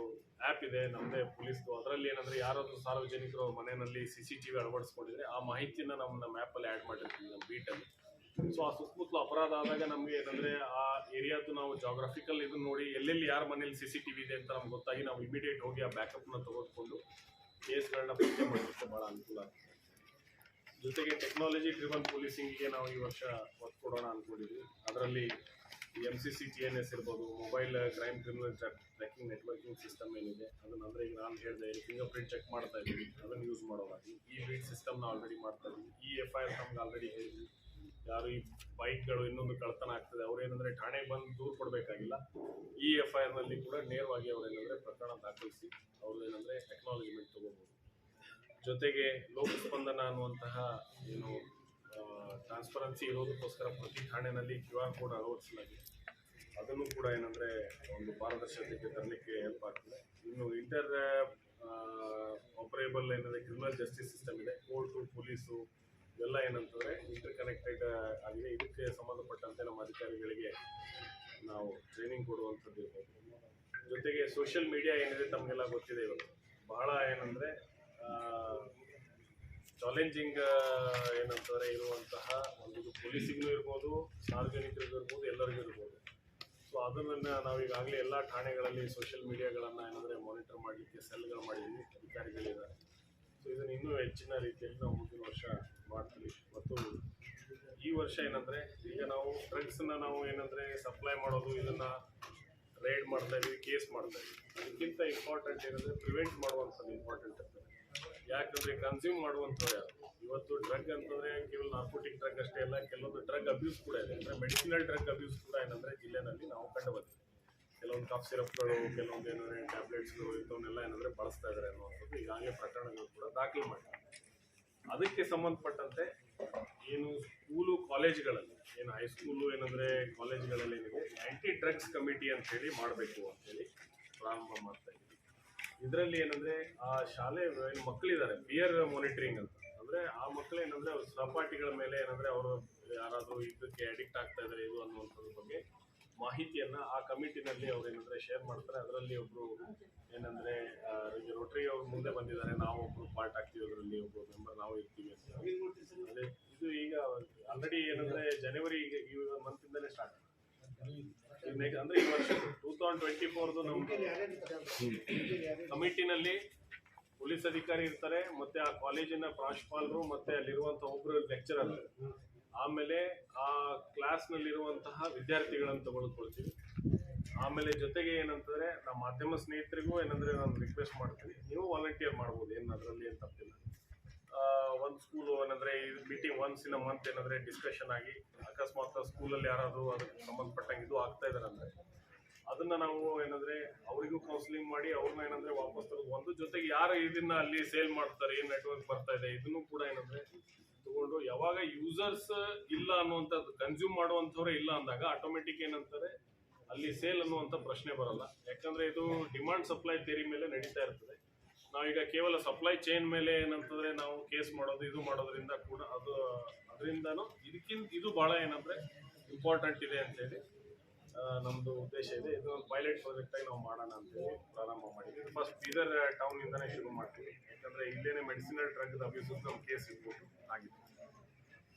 ಆ್ಯಪ್ ಇದೆ ನಮ್ಮದೇ ಪೊಲೀಸ್ದು. ಅದರಲ್ಲಿ ಏನಂದ್ರೆ ಯಾರಾದ್ರೂ ಸಾರ್ವಜನಿಕರು ಮನೆಯಲ್ಲಿ CCTV ಅಳವಡಿಸ್ಕೊಂಡಿದ್ರೆ ಆ ಮಾಹಿತಿನ ನಮ್ಮ ಮ್ಯಾಪಲ್ಲಿ ಆ್ಯಡ್ ಮಾಡಿರ್ತೀವಿ ನಮ್ಮ ಬೀಟಲ್ಲಿ. ಸೊ ಆ ಸುತ್ತಮುತ್ತಲು ಅಪರಾಧ ಆದಾಗ ನಮಗೆ ಏನಂದ್ರೆ ಆ ಏರಿಯಾದು ನಾವು ಜಾಗ್ರಫಿಕಲ್ ಇದನ್ನ ನೋಡಿ ಎಲ್ಲೆಲ್ಲಿ ಯಾರ ಮನೇಲಿ CCTV ಇದೆ ಅಂತ ನಮ್ಗೆ ಗೊತ್ತಾಗಿ ನಾವು ಇಮಿಡಿಯೇಟ್ ಹೋಗಿ ಆ ಬ್ಯಾಕಪ್ನ ತೆಗೆದುಕೊಂಡು ಕೇಸ್ಗಳನ್ನ ಪತ್ತೆ ಮಾಡಲಿಕ್ಕೆ ಭಾಳ ಅನುಕೂಲ ಆಗ್ತದೆ. ಜೊತೆಗೆ ಟೆಕ್ನಾಲಜಿ ಡ್ರಿವನ್ ಪೊಲೀಸಿಂಗ್ಗೆ ನಾವು ಈ ವರ್ಷ ಒತ್ತು ಕೊಡೋಣ ಅಂದ್ಕೊಂಡಿದ್ವಿ. ಅದರಲ್ಲಿ MCC TNS ಇರ್ಬೋದು, mobile crime criminal tracking networking system ಏನಿದೆ ಅದನ್ನ, ಅಂದರೆ ಈಗ ನಾನು ಹೇಳಿದೆ ಫಿಂಗರ್ ಪ್ರಿಂಟ್ ಚೆಕ್ ಮಾಡ್ತಾ ಇದ್ದೀವಿ, ಅದನ್ನು ಯೂಸ್ ಮಾಡೋದಾಗಿ. ಬೀಟ್ ಸಿಸ್ಟಮ್ನ ಆಲ್ರೆಡಿ ಮಾಡ್ತಾ ಇದ್ದೀವಿ. FIR ನಮ್ಗೆ ಆಲ್ರೆಡಿ ಹೇಳಿದ್ವಿ. ಯಾರು ಈ ಬೈಕ್ಗಳು ಇನ್ನೊಂದು ಕಳ್ತನ ಆಗ್ತದೆ ಅವ್ರೇನಂದ್ರೆ ಠಾಣೆಗೆ ಬಂದು ದೂರು ಕೊಡಬೇಕಾಗಿಲ್ಲ, FIR ನಲ್ಲಿ ಕೂಡ ನೇರವಾಗಿ ಅವ್ರೇನಂದ್ರೆ ಪ್ರಕರಣ ದಾಖಲಿಸಿ ಅವ್ರು ಏನಂದ್ರೆ ಟೆಕ್ನಾಲಜಿಮೆಂಟ್ ತಗೋಬಹುದು. ಜೊತೆಗೆ ಲೋಕಸ್ಪಂದನ ಅನ್ನುವಂತಹ ಏನು ಟ್ರಾನ್ಸ್ಪರೆನ್ಸಿ ಇರೋದಕ್ಕೋಸ್ಕರ ಪ್ರತಿ ಠಾಣೆಯಲ್ಲಿ QR ಕೋಡ್ ಅಳವಡಿಸಲಾಗಿದೆ. ಅದನ್ನು ಕೂಡ ಏನಂದ್ರೆ ಒಂದು ಪಾರದರ್ಶಕತೆಗೆ ತರಲಿಕ್ಕೆ ಹೆಲ್ಪ್ ಆಗ್ತದೆ. ಇನ್ನು ಇಂಟರ್ ಆಪರೇಬಲ್ ಏನಂದ್ರೆ ಕ್ರಿಮಿನಲ್ ಜಸ್ಟಿಸ್ ಸಿಸ್ಟಮ್ ಇದೆ. ಕೋರ್ಟು, ಪೊಲೀಸು ಇವೆಲ್ಲ ಏನಂತಂದ್ರೆ ಇಂಟರ್ ಕನೆಕ್ಟೆಡ್ ಆಗಿದೆ. ಇದಕ್ಕೆ ಸಂಬಂಧಪಟ್ಟಂತೆ ನಮ್ಮ ಅಧಿಕಾರಿಗಳಿಗೆ ನಾವು ಟ್ರೈನಿಂಗ್ ಕೊಡುವಂಥದ್ದು ಇರ್ಬೋದು. ಜೊತೆಗೆ ಸೋಷಿಯಲ್ ಮೀಡಿಯಾ ಏನಿದೆ ತಮಗೆಲ್ಲ ಗೊತ್ತಿದೆ, ಇವತ್ತು ಬಹಳ ಏನಂದ್ರೆ ಚಾಲೆಂಜಿಂಗ್ ಏನಂತಂದ್ರೆ ಇರುವಂತಹ ಒಂದು ಪೊಲೀಸಿಗೂ ಇರ್ಬೋದು, ಸಾರ್ವಜನಿಕರಿಗೂ ಇರ್ಬೋದು, ಎಲ್ಲರಿಗೂ ಇರ್ಬೋದು. ಸೊ ಅದನ್ನ ನಾವು ಈಗಾಗಲೇ ಎಲ್ಲ ಠಾಣೆಗಳಲ್ಲಿ ಸೋಷಿಯಲ್ ಮೀಡಿಯಾಗಳನ್ನು ಏನಂದ್ರೆ ಮಾನಿಟರ್ ಮಾಡಲಿಕ್ಕೆ ಸೆಲ್ಗಳು ಮಾಡಿದ್ದೀವಿ, ಅಧಿಕಾರಿಗಳಿದ್ದಾರೆ. ಸೊ ಇದನ್ನು ಇನ್ನೂ ಹೆಚ್ಚಿನ ರೀತಿಯಲ್ಲಿ ನಾವು ಮುಂದಿನ ವರ್ಷ ಮಾಡ್ತೀವಿ. ಮತ್ತು ಈ ವರ್ಷ ಏನಂದ್ರೆ ಈಗ ನಾವು ಡ್ರಗ್ಸ್ನ ನಾವು ಏನಂದ್ರೆ ಸಪ್ಲೈ ಮಾಡೋದು, ಇದನ್ನ ರೈಡ್ ಮಾಡ್ತಾ ಇದೀವಿ, ಕೇಸ್ ಮಾಡ್ತಾ ಇದೀವಿ. ಅದಕ್ಕಿಂತ ಇಂಪಾರ್ಟೆಂಟ್ ಏನಂದ್ರೆ ಪ್ರಿವೆಂಟ್ ಮಾಡುವಂಥದ್ದು ಇಂಪಾರ್ಟೆಂಟ್ ಇರ್ತದೆ. ಯಾಕಂದ್ರೆ ಕನ್ಸ್ಯೂಮ್ ಮಾಡುವಂಥದ್ದು ಯಾರು ಇವತ್ತು ಡ್ರಗ್ ಅಂತಂದ್ರೆ ಕೇವಲ ನಾರ್ಕೋಟಿಕ್ ಡ್ರಗ್ ಅಷ್ಟೇ ಅಲ್ಲ, ಕೆಲವೊಂದು ಡ್ರಗ್ ಅಬ್ಯೂಸ್ ಕೂಡ ಇದೆ. ಅಂದ್ರೆ ಮೆಡಿಸಿನಲ್ ಡ್ರಗ್ ಅಬ್ಯೂಸ್ ಕೂಡ ಏನಂದ್ರೆ ಜಿಲ್ಲೆನಲ್ಲಿ ನಾವು ಕಂಡು ಬಂದಿದೆ. ಕೆಲವೊಂದು ಕಾಫ್ ಸಿರಪ್ಗಳು, ಕೆಲವೊಂದು ಏನಂದ್ರೆ ಟ್ಯಾಬ್ಲೆಟ್ಸ್ಗಳು ಇಂಥವನ್ನೆಲ್ಲ ಏನಂದ್ರೆ ಬಳಸ್ತಾ ಇದ್ದಾರೆ ಅನ್ನುವಂಥದ್ದು ಈಗಾಗಲೇ ಪ್ರಕರಣಗಳು ಕೂಡ ದಾಖಲು ಮಾಡಿದ್ದಾರೆ. ಅದಕ್ಕೆ ಸಂಬಂಧಪಟ್ಟಂತೆ ಏನು ಸ್ಕೂಲು ಕಾಲೇಜ್ಗಳಲ್ಲಿ, ಏನು ಹೈಸ್ಕೂಲು ಏನಂದ್ರೆ ಕಾಲೇಜ್ಗಳಲ್ಲಿ ಏನಿದೆ ಆಂಟಿ ಡ್ರಗ್ಸ್ ಕಮಿಟಿ ಅಂತ ಹೇಳಿ ಮಾಡಬೇಕು ಅಂತೇಳಿ ಪ್ರಾರಂಭ ಮಾಡ್ತಾ ಇದ್ದೀವಿ. ಇದರಲ್ಲಿ ಏನಂದ್ರೆ ಆ ಶಾಲೆ ಏನು ಮಕ್ಕಳಿದ್ದಾರೆ, ಪಿಯರ್ ಮಾನಿಟರಿಂಗ್ ಅಂತ, ಅಂದ್ರೆ ಆ ಮಕ್ಕಳು ಏನಂದ್ರೆ ಅವ್ರ ಸಹಪಾಠಿಗಳ ಮೇಲೆ ಏನಂದ್ರೆ ಅವರು ಯಾರಾದರೂ ಇದಕ್ಕೆ ಅಡಿಕ್ಟ್ ಆಗ್ತಾ ಇದ್ದಾರೆ ಇದು ಅನ್ನುವಂಥದ್ರ ಬಗ್ಗೆ ಮಾಹಿತಿಯನ್ನ ಆ ಕಮಿಟಿನಲ್ಲಿ ಅವ್ರು ಏನಂದ್ರೆ ಶೇರ್ ಮಾಡ್ತಾರೆ. ಅದರಲ್ಲಿ ಒಬ್ರು ಏನಂದ್ರೆ ರೋಟರಿ ಅವ್ರು ಮುಂದೆ ಬಂದಿದ್ದಾರೆ, ನಾವು ಒಬ್ರು ಪಾರ್ಟ್ ಆಗ್ತೀವಿ, ಅದರಲ್ಲಿ ಒಬ್ರು ಮೆಂಬರ್ ನಾವು ಇರ್ತೀವಿ ಅಂತ. ಅದೇ ಇದು ಈಗ ಆಲ್ರೆಡಿ ಏನಂದ್ರೆ ಜನವರಿ ಈ ಮಂತ್ ಇಂದಾನೆ ಸ್ಟಾರ್ಟ್ ಅಂದ್ರೆ ಈ ವರ್ಷ 2024 ನಮ್ದು ಕಮಿಟಿನಲ್ಲಿ ಪೊಲೀಸ್ ಅಧಿಕಾರಿ ಇರ್ತಾರೆ, ಮತ್ತೆ ಆ ಕಾಲೇಜಿನ ಪ್ರಾಂಶುಪಾಲರು, ಮತ್ತೆ ಅಲ್ಲಿರುವಂತಹ ಒಬ್ರು ಲೆಕ್ಚರರ್, ಆಮೇಲೆ ಆ ಕ್ಲಾಸ್ನಲ್ಲಿರುವಂತಹ ವಿದ್ಯಾರ್ಥಿಗಳನ್ನು ತಗೊಳ್ಕೊಳ್ತೀವಿ. ಆಮೇಲೆ ಜೊತೆಗೆ ಏನಂತಂದ್ರೆ ನಮ್ಮ ಮಾಧ್ಯಮ ಸ್ನೇಹಿತರಿಗೂ ಏನಂದ್ರೆ ನಾನು ರಿಕ್ವೆಸ್ಟ್ ಮಾಡ್ತೀನಿ, ನೀವು ವಾಲಂಟಿಯರ್ ಮಾಡ್ಬೋದು, ಏನು ಅದರಲ್ಲಿ ಏನು ತಪ್ಪಿಲ್ಲ. ಒಂದು ಸ್ಕೂಲು ಏನಂದ್ರೆ meeting once in a month ಏನಂದ್ರೆ ಡಿಸ್ಕಷನ್ ಆಗಿ, ಅಕಸ್ಮಾತ್ ಸ್ಕೂಲಲ್ಲಿ ಯಾರಾದರೂ ಅದಕ್ಕೆ ಸಂಬಂಧಪಟ್ಟಂಗೆ ಇದು ಆಗ್ತಾ ಇದಾರೆ ಅಂದ್ರೆ ಅದನ್ನ ನಾವು ಏನಂದ್ರೆ ಅವರಿಗೂ ಕೌನ್ಸಿಲಿಂಗ್ ಮಾಡಿ ಅವ್ರನ್ನ ಏನಂದ್ರೆ ವಾಪಸ್ ತರೋದು ಒಂದು. ಜೊತೆಗೆ ಯಾರು ಇದನ್ನ ಅಲ್ಲಿ ಸೇಲ್ ಮಾಡ್ತಾರೆ, ಏನ್ ನೆಟ್ವರ್ಕ್ ಬರ್ತಾ ಇದೆ, ಇದನ್ನು ಕೂಡ ಏನಂದ್ರೆ ತಗೊಂಡು, ಯಾವಾಗ ಯೂಸರ್ಸ್ ಇಲ್ಲ ಅನ್ನುವಂಥದ್ದು, ಕನ್ಸ್ಯೂಮ್ ಮಾಡುವಂಥವ್ರೆ ಇಲ್ಲ ಅಂದಾಗ ಆಟೋಮೆಟಿಕ್ ಏನಂತಾರೆ ಅಲ್ಲಿ ಸೇಲ್ ಅನ್ನುವಂಥ ಪ್ರಶ್ನೆ ಬರಲ್ಲ. ಯಾಕಂದ್ರೆ ಇದು ಡಿಮಾಂಡ್ ಸಪ್ಲೈ ಥಿಯರಿ ಮೇಲೆ ನಡೀತಾ ಇರ್ತದೆ. ನಾವೀಗ ಕೇವಲ ಸಪ್ಲೈ ಚೈನ್ ಮೇಲೆ ಏನಂತಂದ್ರೆ ನಾವು ಕೇಸ್ ಮಾಡೋದು ಇದು ಮಾಡೋದ್ರಿಂದ ಕೂಡ ಅದರಿಂದನೂ ಇದಕ್ಕಿಂತ ಇದು ಬಹಳ ಏನಂದ್ರೆ ಇಂಪಾರ್ಟೆಂಟ್ ಇದೆ ಅಂತೇಳಿ ನಮ್ದು ಉದ್ದೇಶ ಇದೆ. ಇದು ಒಂದು ಪೈಲಟ್ ಪ್ರಾಜೆಕ್ಟ್ ಆಗಿ ನಾವು ಮಾಡೋಣ ಅಂತೇಳಿ ಪ್ರಾರಂಭ ಮಾಡಿದ್ವಿ. ಫಸ್ಟ್ ಬೀದರ್ ಟೌನ್ ಇಂದಾನೆ ಶುರು ಮಾಡ್ತೀವಿ, ಯಾಕಂದ್ರೆ ಇಲ್ಲೇನೆ ಮೆಡಿಸಿನಲ್ ಡ್ರಗ್ ಅಬ್ಯೂಸ್ ನಮ್ಮ ಕೇಸ್ ಇರ್ಬೋದು ಆಗಿದೆ.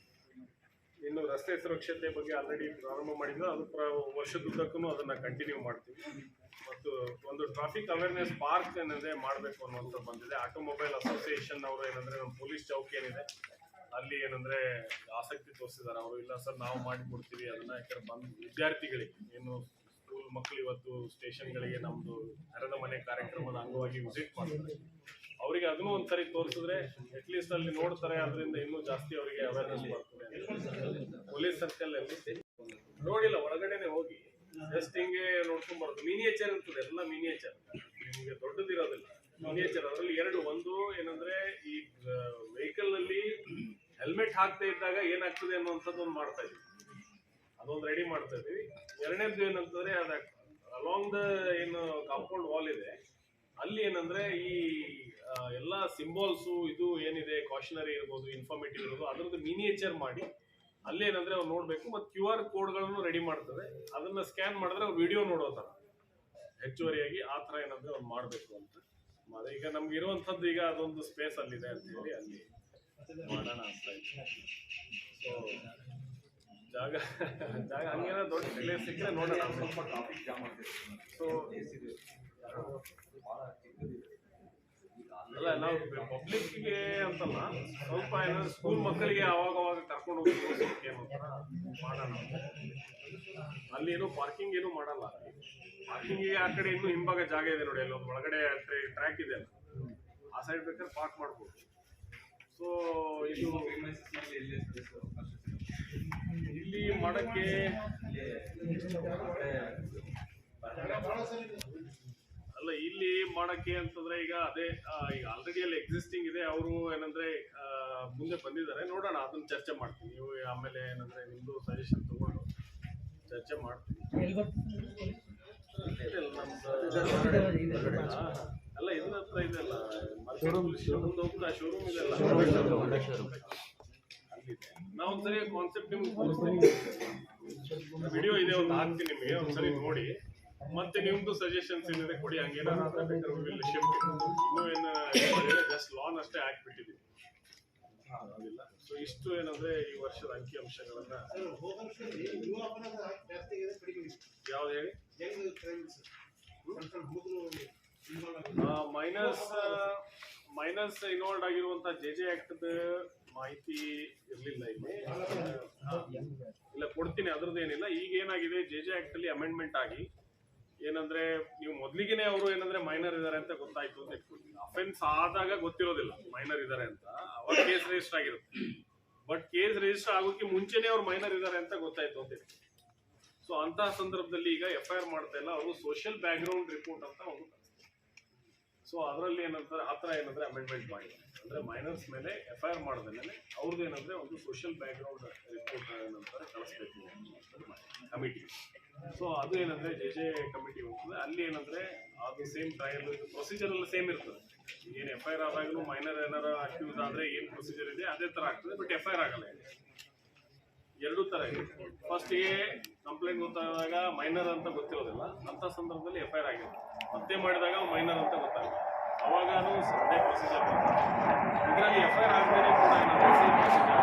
ಇನ್ನು ರಸ್ತೆ ಸುರಕ್ಷತೆ ಬಗ್ಗೆ ಆಲ್ರೆಡಿ ಪ್ರಾರಂಭ ಮಾಡಿದ್ದು, ಅದು ವರ್ಷದುದ್ದಕ್ಕೂ ಅದನ್ನ ಕಂಟಿನ್ಯೂ ಮಾಡ್ತೀವಿ. ಮತ್ತು ಒಂದು ಟ್ರಾಫಿಕ್ ಅವೇರ್ನೆಸ್ ಪಾರ್ಕ್ ಏನಂದ್ರೆ ಮಾಡಬೇಕು ಅನ್ನುವಂಥ ಬಂದಿದೆ. ಆಟೋಮೊಬೈಲ್ ಅಸೋಸಿಯೇಷನ್ ಅವರು ಏನಂದ್ರೆ ನಮ್ಮ ಪೊಲೀಸ್ ಚೌಕಿ ಏನಿದೆ ಅಲ್ಲಿ ಏನಂದ್ರೆ ಆಸಕ್ತಿ ತೋರಿಸಿದ್ದಾರೆ. ಅವರು ಇಲ್ಲ ಸರ್ ನಾವು ಮಾಡಿಕೊಡ್ತೀವಿ ಅದನ್ನ, ಯಾಕಂದ್ರೆ ಬಂದು ವಿದ್ಯಾರ್ಥಿಗಳಿಗೆ ಏನು ಸ್ಕೂಲ್ ಮಕ್ಕಳು ಇವತ್ತು ಸ್ಟೇಷನ್ಗಳಿಗೆ ನಮ್ದು ನೆರೆದ ಮನೆ ಕಾರ್ಯಕ್ರಮದ ಅಂಗವಾಗಿ ವಿಸಿಟ್ ಮಾಡ್ತಾರೆ, ಅವರಿಗೆ ಅದನ್ನು ಒಂದ್ಸರಿ ತೋರಿಸಿದ್ರೆ ಅಟ್ಲೀಸ್ಟ್ ಅಲ್ಲಿ ನೋಡ್ತಾರೆ, ಅದರಿಂದ ಇನ್ನೂ ಜಾಸ್ತಿ ಅವರಿಗೆ ಅವೇರ್ನೆಸ್ ಬರ್ತದೆ. ಪೊಲೀಸ್ ಸರ್ಕಲ್ ಅಲ್ಲಿ ನೋಡಿಲ್ಲ, ಒಳಗಡೆನೆ ಹೋಗಿ ಜಸ್ಟ್ ಹಿಂಗೆ ನೋಡ್ಕೊಂಡ್ ಬರೋದು. ಮಿನಿಯೇಚರ್ ಇರ್ತದೆ, ಎಲ್ಲ ಮಿನಿಯೇಚರ್, ನಿಮ್ಗೆ ದೊಡ್ಡದಿರೋದಿಲ್ಲ, ಮಿನಿಯೇಚರ್. ಅದರಲ್ಲಿ ಎರಡು, ಒಂದು ಏನಂದ್ರೆ ಈ ವೆಹಿಕಲ್ ನಲ್ಲಿ ಹೆಲ್ಮೆಟ್ ಹಾಕ್ತಾ ಇದ್ದಾಗ ಏನಾಗ್ತದೆ ಅನ್ನುವಂಥದ್ದು ಒಂದು ಮಾಡ್ತಾ ಇದೀವಿ, ಅದೊಂದು ರೆಡಿ ಮಾಡ್ತಾ ಇದೀವಿ. ಎರಡನೇದು ಏನಂತಂದ್ರೆ ಅದ ಅಲಾಂಗ್ ದ ಏನು ಕಾಂಪೌಂಡ್ ವಾಲ್ ಇದೆ ಅಲ್ಲಿ ಏನಂದ್ರೆ ಈ ಎಲ್ಲ ಸಿಂಬಾಲ್ಸು ಇದು ಏನಿದೆ ಕಾಷನರಿ ಇರ್ಬೋದು, ಇನ್ಫಾರ್ಮೇಟಿವ್ ಇರ್ಬೋದು, ಅದ್ರದ್ದು ಮಿನಿಯೇಚರ್ ಮಾಡಿ ಅಲ್ಲಿ ಏನಂದ್ರೆ ಅವ್ರು ನೋಡ್ಬೇಕು. ಮತ್ತು QR ಕೋಡ್ಗಳನ್ನು ರೆಡಿ ಮಾಡ್ತದೆ, ಅದನ್ನ ಸ್ಕ್ಯಾನ್ ಮಾಡಿದ್ರೆ ಅವ್ರು ವಿಡಿಯೋ ನೋಡೋ ಥರ ಹೆಚ್ಚುವರಿಯಾಗಿ ಆ ಥರ ಏನಂದ್ರೆ ಅವ್ರು ಮಾಡಬೇಕು ಅಂತ. ಈಗ ನಮ್ಗೆ ಇರುವಂಥದ್ದು ಈಗ ಅದೊಂದು ಸ್ಪೇಸ್ ಅಲ್ಲಿದೆ ಅಂತ ಹೇಳಿ ಅಲ್ಲಿ ಮಾಡೋಣ ಅಂತ ಇತ್ತು. ಸೊ ಜಾಗ ಜಾಗ ಹಂಗೇನ ದೊಡ್ಡ ಪ್ಲೇಸ್ ಸಿಕ್ಕರೆ ನೋಡೋಣ. ಸ್ವಲ್ಪ ಟ್ರಾಫಿಕ್ ಜಾಮ್ ಆಗ್ತದೆ. ಸೊ ಅಲ್ಲ, ನಾವು ಪಬ್ಲಿಕ್ಗೆ ಅಂತಲ್ಲ, ಸ್ವಲ್ಪ ಏನಾದ್ರು ಸ್ಕೂಲ್ ಮಕ್ಕಳಿಗೆ ಅವಾಗ ಕರ್ಕೊಂಡು ಹೋಗಿ ತೋರಿಸೋಕೆ ಮಾಡೋಣ. ಅಲ್ಲಿ ಏನು ಪಾರ್ಕಿಂಗ್ ಏನು ಮಾಡಲ್ಲ. ಪಾರ್ಕಿಂಗಿಗೆ ಆ ಕಡೆ ಇನ್ನೂ ಹಿಂಭಾಗ ಜಾಗ ಇದೆ ನೋಡಿ, ಅಲ್ಲಿ ಒಂದು ಒಳಗಡೆ ಟ್ರ್ಯಾಕ್ ಇದೆ ಅಲ್ಲ, ಆ ಸೈಡ್ ಬೇಕಾದ್ರೆ ಪಾರ್ಕ್ ಮಾಡ್ಬೋದು. ಸೊ ಇದು ಇಲ್ಲಿ ಮಾಡಕ್ಕೆ ಅಲ್ಲ, ಇಲ್ಲಿ ಮಾಡಕ್ಕೆ ಅಂತಂದ್ರೆ ಈಗ ಅದೇ ಈಗ ಆಲ್ರೆಡಿ ಅಲ್ಲಿ ಎಕ್ಸಿಸ್ಟಿಂಗ್ ಇದೆ. ಅವರು ಏನಂದ್ರೆ ಮುಂದೆ ಬಂದಿದ್ದಾರೆ, ನೋಡೋಣ, ಅದನ್ನ ಚರ್ಚೆ ಮಾಡ್ತೀನಿ. ನೀವು ಆಮೇಲೆ ಏನಂದ್ರೆ ನಿಮ್ದು ಸಜೆಷನ್ ತಗೊಂಡು ಚರ್ಚೆ ಮಾಡ್ತೀನಿ. ಅಲ್ಲ, ಇದ್ರ ಹತ್ರ ಇದೆಲ್ಲ ಶೋರೂಮ್ ಇದೆಲ್ಲ, ನಾವು ಒಂದ್ಸರಿ ಕಾನ್ಸೆಪ್ಟ್ ನಿಮ್ಗೆ ತೋರಿಸ್ತೀನಿ, ವಿಡಿಯೋ ಇದೆ, ಒಂದು ಹಾಕ್ತೀನಿ ನಿಮಗೆ, ಒಂದ್ಸರಿ ನೋಡಿ. ಮತ್ತೆ ನಿಮ್ದು ಸಜೆಷನ್ಸ್ ಏನಿದೆ ಕೊಡಿ, ಹಂಗೇನಾದ್ರು ಬೇಕಾದ್ರೆ ಶಿಫ್ಟ್. ಇನ್ನೂ ಏನು ಜಸ್ಟ್ ಲಾನ್ ಅಷ್ಟೇ ಹಾಕ್ಬಿಟ್ಟಿದ್ದೀವಿ. ಸೊ ಇಷ್ಟು ಏನಂದ್ರೆ ಈ ವರ್ಷದ ಅಂಕಿ ಅಂಶಗಳನ್ನ ಯಾವ್ದು ಹೇಳಿ. ಮೈನಸ್ ಇನ್ವಾಲ್ವ್ ಆಗಿರುವಂತ JJ ಆಕ್ಟ್ ಮಾಹಿತಿ ಇರ್ಲಿಲ್ಲ ಇಲ್ಲಿ. ಇಲ್ಲ, ಕೊಡ್ತೀನಿ, ಅದ್ರದ್ದು ಏನಿಲ್ಲ. ಈಗ ಏನಾಗಿದೆ, JJ ಆಕ್ಟ್ ಅಲ್ಲಿ ಅಮೆಂಡ್ಮೆಂಟ್ ಆಗಿ ಏನಂದ್ರೆ ನೀವು ಮೊದ್ಲಿಗೆನೆ ಅವರು ಏನಂದ್ರೆ ಮೈನರ್ ಇದಾರೆ ಅಂತ ಗೊತ್ತಾಯ್ತು ಅಂತ ಇಟ್ಕೊಳ್ಳಿ. ಅಫೆನ್ಸ್ ಆದಾಗ ಗೊತ್ತಿರೋದಿಲ್ಲ ಮೈನರ್ ಇದಾರೆ ಅಂತ, ಅವಾಗ ಕೇಸ್ ರಿಜಿಸ್ಟರ್ ಆಗಿರುತ್ತೆ. ಬಟ್ ಕೇಸ್ ರಿಜಿಸ್ಟರ್ ಆಗೋಕೆ ಮುಂಚೆನೆ ಅವ್ರು ಮೈನರ್ ಇದಾರೆ ಅಂತ ಗೊತ್ತಾಯ್ತು ಅಂತ ಇಟ್ಕೊಳ್ಳಿ. ಸೊ ಅಂತಹ ಸಂದರ್ಭದಲ್ಲಿ ಈಗ FIR ಮಾಡ್ತಾ ಇಲ್ಲ, ಅವರು ಸೋಷಿಯಲ್ ಬ್ಯಾಕ್ಗ್ರೌಂಡ್ ರಿಪೋರ್ಟ್ ಅಂತ ಒಂದು. ಸೊ ಅದರಲ್ಲಿ ಏನಂತಾರೆ, ಆ ಥರ ಏನಂದ್ರೆ ಅಮೆಂಡ್ಮೆಂಟ್ ಮಾಡಿದ್ದಾರೆ. ಅಂದ್ರೆ ಮೈನರ್ಸ್ ಮೇಲೆ FIR ಮಾಡಿದ ಮೇಲೆ ಅವ್ರದ್ದು ಏನಂದ್ರೆ ಒಂದು ಸೋಷಿಯಲ್ ಬ್ಯಾಕ್ಗ್ರೌಂಡ್ ರಿಪೋರ್ಟ್ ಏನಂತಾರೆ ಕಳಿಸ್ಬೇಕು ಕಮಿಟಿ. ಸೊ ಅದು ಏನಂದ್ರೆ JJ ಕಮಿಟಿ ಹೋಗ್ತದೆ. ಅಲ್ಲಿ ಏನಂದ್ರೆ ಅದು ಸೇಮ್ ಟ್ರಯಲ್ ಪ್ರೊಸೀಜರ್ ಎಲ್ಲ ಸೇಮ್ ಇರ್ತದೆ. ಏನು FIR ಆದಾಗೂ ಮೈನರ್ ಏನಾರ ಅಕ್ಯೂಸ್ ಆದ್ರೆ ಏನ್ ಪ್ರೊಸೀಜರ್ ಇದೆ ಅದೇ ತರ ಆಗ್ತದೆ. ಬಟ್ FIR ಆಗಲ್ಲ. ಎರಡೂ ತರ ಇದೆ. ಫಸ್ಟ್ಗೆ ಕಂಪ್ಲೇಂಟ್ ಗೊತ್ತಾದಾಗ ಮೈನರ್ ಅಂತ ಗೊತ್ತಿರೋದಿಲ್ಲ, ಅಂತ ಸಂದರ್ಭದಲ್ಲಿ FIR ಆಗಿರುತ್ತೆ. ಮತ್ತೆ ಮಾಡಿದಾಗ ಮೈನರ್ ಅಂತ ಗೊತ್ತಾಗುತ್ತೆ, ಅವಾಗೂ ಅದೇ ಪ್ರೊಸೀಜರ್. ಇದರಲ್ಲಿ FIR ಆಗದೇ ಕೂಡ ಏನಂದ್ರೆ ಸೇಮ್ ಪ್ರೊಸೀಜರ್.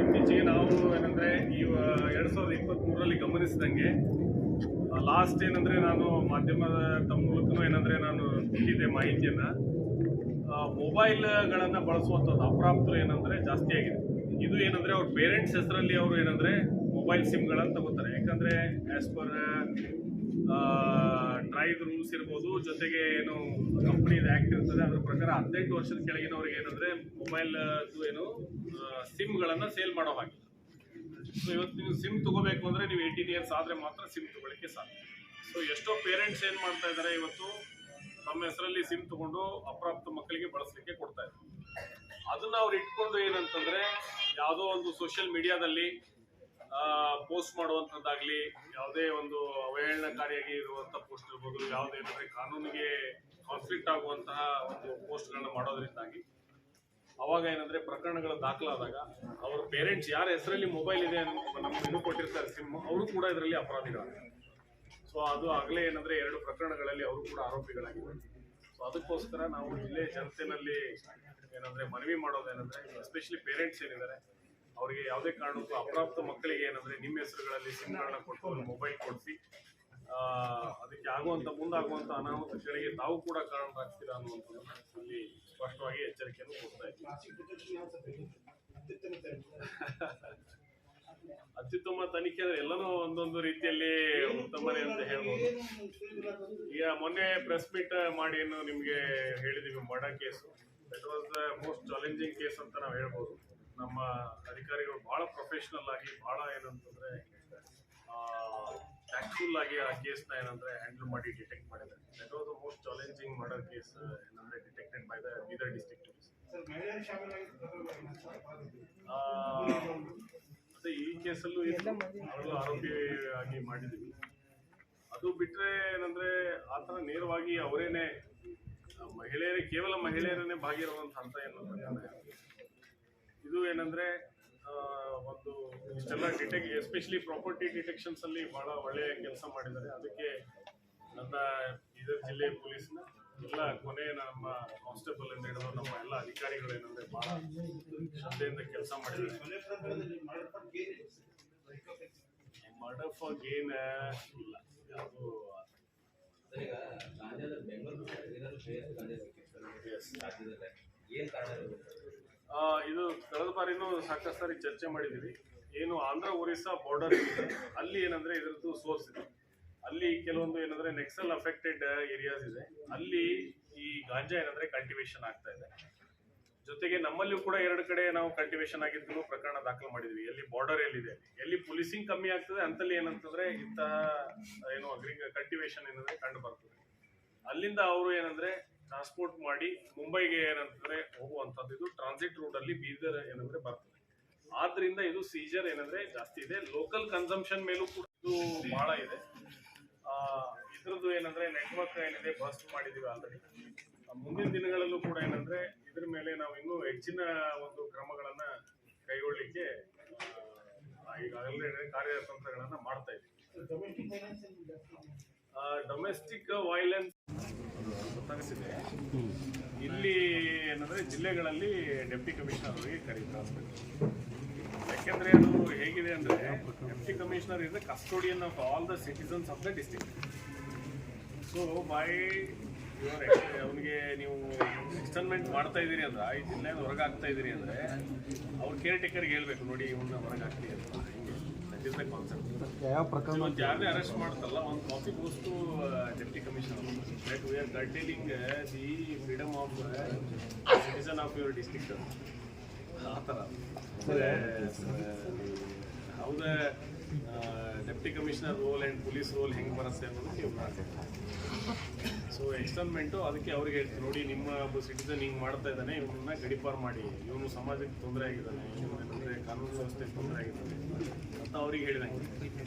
ಇತ್ತೀಚೆಗೆ ನಾವು ಏನಂದ್ರೆ ಈ 2023ರಲ್ಲಿ ಗಮನಿಸಿದಂಗೆ ಲಾಸ್ಟ್ ಏನಂದ್ರೆ ನಾನು ಮಾಧ್ಯಮದ ಮೂಲಕನೂ ಏನಂದ್ರೆ ನಾನು ಕೊಟ್ಟಿದ್ದೆ ಮಾಹಿತಿಯನ್ನ, ಮೊಬೈಲ್ಗಳನ್ನ ಬಳಸುವಂಥದ್ದು ಅಪ್ರಾಪ್ತರು ಏನಂದ್ರೆ ಜಾಸ್ತಿ ಆಗಿದೆ. ಇದು ಏನಂದ್ರೆ ಅವ್ರ ಪೇರೆಂಟ್ಸ್ ಹೆಸರಲ್ಲಿ ಅವರು ಏನಂದ್ರೆ ಮೊಬೈಲ್ ಸಿಮ್ಗಳನ್ನ ತಗೋತಾರೆ. ಯಾಕಂದ್ರೆ ಆಸ್ ಪರ್ ಟ್ರೈಡ್ ರೂಲ್ಸ್ ಇರ್ಬೋದು, ಜೊತೆಗೆ ಏನು ಕಂಪನಿದ ಆಕ್ಟ್ ಇರ್ತದೆ, ಅದ್ರ ಪ್ರಕಾರ 18 ವರ್ಷದ ಕೆಳಗಿನವ್ರಿಗೆ ಏನಂದ್ರೆ ಮೊಬೈಲ್ ಏನು ಸಿಮ್ಗಳನ್ನ ಸೇಲ್ ಮಾಡೋ ಹಾಗಿಲ್ಲ. ಸೊ ಇವತ್ತು ನೀವು ಸಿಮ್ ತಗೋಬೇಕು ಅಂದ್ರೆ ನೀವು 18 ಇಯರ್ಸ್ ಆದ್ರೆ ಮಾತ್ರ ಸಿಮ್ ತಗೊಳ್ಳಿಕ್ಕೆ ಸಾಧ್ಯ. ಸೊ ಎಷ್ಟೋ ಪೇರೆಂಟ್ಸ್ ಏನ್ ಮಾಡ್ತಾ ಇದ್ದಾರೆ, ಇವತ್ತು ತಮ್ಮ ಹೆಸರಲ್ಲಿ ಸಿಮ್ ತಗೊಂಡು ಅಪ್ರಾಪ್ತ ಮಕ್ಕಳಿಗೆ ಬಳಸಲಿಕ್ಕೆ ಕೊಡ್ತಾ ಇದ್ದಾರೆ. ಅದನ್ನ ಅವ್ರು ಇಟ್ಕೊಂಡು ಏನಂತಂದ್ರೆ ಯಾವುದೋ ಒಂದು ಸೋಷಿಯಲ್ ಮೀಡಿಯಾದಲ್ಲಿ ಪೋಸ್ಟ್ ಮಾಡುವಂಥದ್ದಾಗ್ಲಿ, ಯಾವುದೇ ಒಂದು ಅವಹೇಳನಕಾರಿಯಾಗಿ ಇರುವಂಥ ಪೋಸ್ಟ್ ಇರ್ಬೋದು, ಯಾವುದೇನಂದ್ರೆ ಕಾನೂನಿಗೆ ಕಾನ್ಫ್ಲಿಕ್ಟ್ ಆಗುವಂತಹ ಒಂದು ಪೋಸ್ಟ್ಗಳನ್ನ ಮಾಡೋದ್ರಿಂದಾಗಿ ಅವಾಗ ಏನಂದ್ರೆ ಪ್ರಕರಣಗಳು ದಾಖಲಾದಾಗ ಅವ್ರ ಪೇರೆಂಟ್ಸ್ ಯಾರ ಹೆಸರಲ್ಲಿ ಮೊಬೈಲ್ ಇದೆ ನಮ್ಗೆ ಇನ್ನೂ ಕೊಟ್ಟಿರ್ತಾರೆ ಸಿಮ್, ಅವರು ಕೂಡ ಇದರಲ್ಲಿ ಅಪರಾಧಿಗಳಾಗಿದ್ದಾರೆ. ಸೊ ಅದು ಆಗಲೇ ಏನಂದ್ರೆ 2 ಪ್ರಕರಣಗಳಲ್ಲಿ ಅವರು ಕೂಡ ಆರೋಪಿಗಳಾಗಿದ್ದಾರೆ. ಸೊ ಅದಕ್ಕೋಸ್ಕರ ನಾವು ಇಲ್ಲೇ ಜನತೆನಲ್ಲಿ ಏನಂದ್ರೆ ಮನವಿ ಮಾಡೋದೇನಂದ್ರೆ, ಎಸ್ಪೆಷಲಿ ಪೇರೆಂಟ್ಸ್ ಏನಿದ್ದಾರೆ ಅವರಿಗೆ ಯಾವುದೇ ಕಾರಣಕ್ಕೂ ಅಪ್ರಾಪ್ತ ಮಕ್ಕಳಿಗೆ ಏನಂದ್ರೆ ನಿಮ್ಮ ಹೆಸರುಗಳಲ್ಲಿ ಸಿಮ್ಗಳನ್ನ ಕೊಟ್ಟು ಮೊಬೈಲ್ ಕೊಡಿಸಿ ಅದಕ್ಕೆ ಮುಂದಾಗುವಂತ ಅನಾಹುತಗಳಿಗೆ ತಾವು ಕೂಡ ಕಾರಣರಾಗ್ತೀರಾ ಅನ್ನುವಂಥದ್ದನ್ನ ಇಲ್ಲಿ ಸ್ಪಷ್ಟವಾಗಿ ಎಚ್ಚರಿಕೆಯನ್ನು ಕೊಡ್ತಾ ಇದ್ದೀವಿ. ಅತ್ಯುತ್ತಮ ತನಿಖೆ ಅಂದ್ರೆ ಎಲ್ಲನೂ ಒಂದೊಂದು ರೀತಿಯಲ್ಲಿ ಉತ್ತಮನೇ ಅಂತ ಹೇಳ್ಬೋದು. ಈಗ ಮೊನ್ನೆ ಪ್ರೆಸ್ ಮೀಟ್ ಮಾಡಿ ಏನು ನಿಮ್ಗೆ ಹೇಳಿದೀವಿ murder case, that was the most challenging case ಅಂತ ನಾವು ಹೇಳ್ಬೋದು. ನಮ್ಮ ಅಧಿಕಾರಿಗಳು ಬಹಳ ಪ್ರೊಫೆಷನಲ್ ಆಗಿ ಬಹಳ ಏನಂತಂದ್ರೆ ಟ್ಯಾಕ್ಟ್ಫುಲ್ ಆಗಿ ಆ ಕೇಸ್ನ ಏನಂದ್ರೆ ಹ್ಯಾಂಡಲ್ ಮಾಡಿ ಡಿಟೆಕ್ಟ್ ಮಾಡಿದ್ದಾರೆ. That was the most challenging murder case ಏನಂದ್ರೆ detected by the Bidar district police. ಅದೇ ಈ ಕೇಸಲ್ಲೂ ಅವರು ಆರೋಪಿಯಾಗಿ ಮಾಡಿದ್ದೀವಿ. ಅದು ಬಿಟ್ರೆ ಏನಂದ್ರೆ ಆತರ ನೇರವಾಗಿ ಅವರೇನೆ ಮಹಿಳೆಯರೇ ಕೇವಲ ಮಹಿಳೆಯರನ್ನೇ ಭಾಗಿರುವಂತ ಹಂತ ಏನು ಇದು ಏನಂದ್ರೆ ಒಂದು ಇಷ್ಟೆಲ್ಲ ಎಸ್ಪೆಷಲಿ ಪ್ರಾಪರ್ಟಿ ಡಿಟೆಕ್ಷನ್ಸ್ ಅಲ್ಲಿ ಬಹಳ ಒಳ್ಳೆಯ ಕೆಲಸ ಮಾಡಿದ್ದಾರೆ. ಅದಕ್ಕೆ ನನ್ನ ಬೀದರ್ ಜಿಲ್ಲೆ ಪೊಲೀಸ್ನ ಎಲ್ಲ ಕೊನೆ ನಮ್ಮ ಕಾನ್ಸ್ಟೇಬಲ್ ಅಂತ ಹಿಡಿದು ನಮ್ಮ ಎಲ್ಲ ಅಧಿಕಾರಿಗಳು ಏನಂದ್ರೆ ಬಹಳ ಶ್ರದ್ಧೆಯಿಂದ ಕೆಲಸ ಮಾಡಿದ್ದಾರೆ. ಮರ್ಡರ್ ಫಾರ್ ಗೇನ್ ಇಲ್ಲ ಯಾವುದು ಇದು ಕಳೆದ ಬಾರಿನೂ ಸಾಕಷ್ಟು ಸಾರಿ ಚರ್ಚೆ ಮಾಡಿದ್ದೀವಿ. ಏನು ಆಂಧ್ರ ಒರಿಸ್ಸಾ ಬಾರ್ಡರ್ ಇದೆ ಅಲ್ಲಿ ಏನಂದ್ರೆ ಇದರದ್ದು ಸೋರ್ಸ್ ಇದೆ. ಅಲ್ಲಿ ಕೆಲವೊಂದು ಏನಂದ್ರೆ ನೆಕ್ಸಲ್ ಅಫೆಕ್ಟೆಡ್ ಏರಿಯಾಸ್ ಇದೆ, ಅಲ್ಲಿ ಈ ಗಾಂಜಾ ಏನಂದ್ರೆ ಕಲ್ಟಿವೇಶನ್ ಆಗ್ತಾ ಇದೆ. ಜೊತೆಗೆ ನಮ್ಮಲ್ಲಿಯೂ ಕೂಡ 2 ಕಡೆ ನಾವು ಕಲ್ಟಿವೇಶನ್ ಆಗಿದ್ದು ಪ್ರಕರಣ ದಾಖಲು ಮಾಡಿದ್ವಿ. ಎಲ್ಲಿ ಬಾರ್ಡರ್ ಎಲ್ಲಿದೆ, ಎಲ್ಲಿ ಪೊಲೀಸಿಂಗ್ ಕಮ್ಮಿ ಆಗ್ತದೆ ಅಂತಲ್ಲಿ ಏನಂತಂದ್ರೆ ಇಂತಹ ಏನು ಕಲ್ಟಿವೇಶನ್ ಏನಂದ್ರೆ ಕಂಡು ಬರ್ತದೆ. ಅಲ್ಲಿಂದ ಅವರು ಏನಂದ್ರೆ ಟ್ರಾನ್ಸ್ಪೋರ್ಟ್ ಮಾಡಿ ಮುಂಬೈಗೆ ಏನಂತಂದ್ರೆ ಹೋಗುವಂತದ್ದು. ಇದು ಟ್ರಾನ್ಸಿಟ್ ರೂಟ್ ಅಲ್ಲಿ ಬೀದರ್ ಏನಂದ್ರೆ ಬರ್ತದೆ. ಆದ್ರಿಂದ ಇದು ಸೀಜರ್ ಏನಂದ್ರೆ ಜಾಸ್ತಿ ಇದೆ. ಲೋಕಲ್ ಕನ್ಸಂಪ್ಷನ್ ಮೇಲೂ ಕೂಡ ಇದು ಬಹಳ ಇದೆ. ಇದ್ರದ್ದು ಏನಂದ್ರೆ ನೆಟ್ವರ್ಕ್ ಏನಿದೆ ಬಸ್ಟ್ ಮಾಡಿದೀವಿ ಆಲ್ರೆಡಿ. ಮುಂದಿನ ದಿನಗಳಲ್ಲೂ ಕೂಡ ಏನಂದ್ರೆ ಇದ್ರ ಮೇಲೆ ನಾವು ಇನ್ನೂ ಹೆಚ್ಚಿನ ಒಂದು ಕ್ರಮಗಳನ್ನ ಕೈಗೊಳ್ಳಿಕ್ಕೆ ಈಗಾಗಲೇ ಕಾರ್ಯತಂತ್ರಗಳನ್ನ ಮಾಡ್ತಾ ಇದ್ದೀವಿ. ಡೊಮೆಸ್ಟಿಕ್ ವೈಲೆನ್ಸ್ ಗೊತ್ತಾಗ್ತಿದೆ. ಇಲ್ಲಿ ಏನಂದ್ರೆ ಜಿಲ್ಲೆಗಳಲ್ಲಿ ಡೆಪ್ಟಿ ಕಮಿಷನರ್ ಅವರಿಗೆ ಕರೀತಾರೆ. ಯಾಕೆಂದ್ರೆ ಅದು ಹೇಗಿದೆ ಅಂದ್ರೆ deputy commissioner is the custodian of all the citizens of the district. So by your ಅವನಿಗೆ ನೀವು ಎಕ್ಸ್ಟರ್ನ್ಮೆಂಟ್ ಮಾಡ್ತಾ ಇದ್ದೀರಿ ಅಂದ್ರೆ ಈ ಜಿಲ್ಲೆಯಿಂದ ಹೊರಗೆ ಆಗ್ತಾ ಇದ್ದೀರಿ ಅಂದ್ರೆ ಅವ್ರ ಕೇರ್ ಟೇಕರ್ಗೆ ಹೇಳ್ಬೇಕು, ನೋಡಿ ಇವನ್ನ ಹೊರಗೆ ಹಾಕ್ತೀವಿ ಅಂತ. That is the concept. ಯಾರನ್ನೇ ಅರೆಸ್ಟ್ ಮಾಡ್ತಲ್ಲ ಒಂದು copy goes to deputy commissioner that we are curtailing the freedom of citizen of your district. ಆ ಥರ ಹೌದ deputy commissioner role and police role ಹೆಂಗೆ ಬರುತ್ತೆ ಅನ್ನೋದು ನೀವು ಸೊ ಎಕ್ಸ್ಟರ್ನ್ಮೆಂಟು ಅದಕ್ಕೆ ಅವ್ರಿಗೆ ಹೇಳ್ತೀವಿ, ನೋಡಿ ನಿಮ್ಮ ಒಬ್ಬ ಸಿಟಿಸನ್ ಹಿಂಗೆ ಮಾಡ್ತಾ ಇದ್ದಾನೆ, ಇವನ್ನ ಗಡಿಪಾರು ಮಾಡಿ, ಇವನು ಸಮಾಜಕ್ಕೆ ತೊಂದರೆ ಆಗಿದ್ದಾನೆ, ಇವನೇನಂದರೆ ಕಾನೂನು ವ್ಯವಸ್ಥೆಗೆ ತೊಂದರೆ ಆಗಿದ್ದಾನೆ ಅಂತ ಅವ್ರಿಗೆ ಹೇಳಿದಂಗೆ.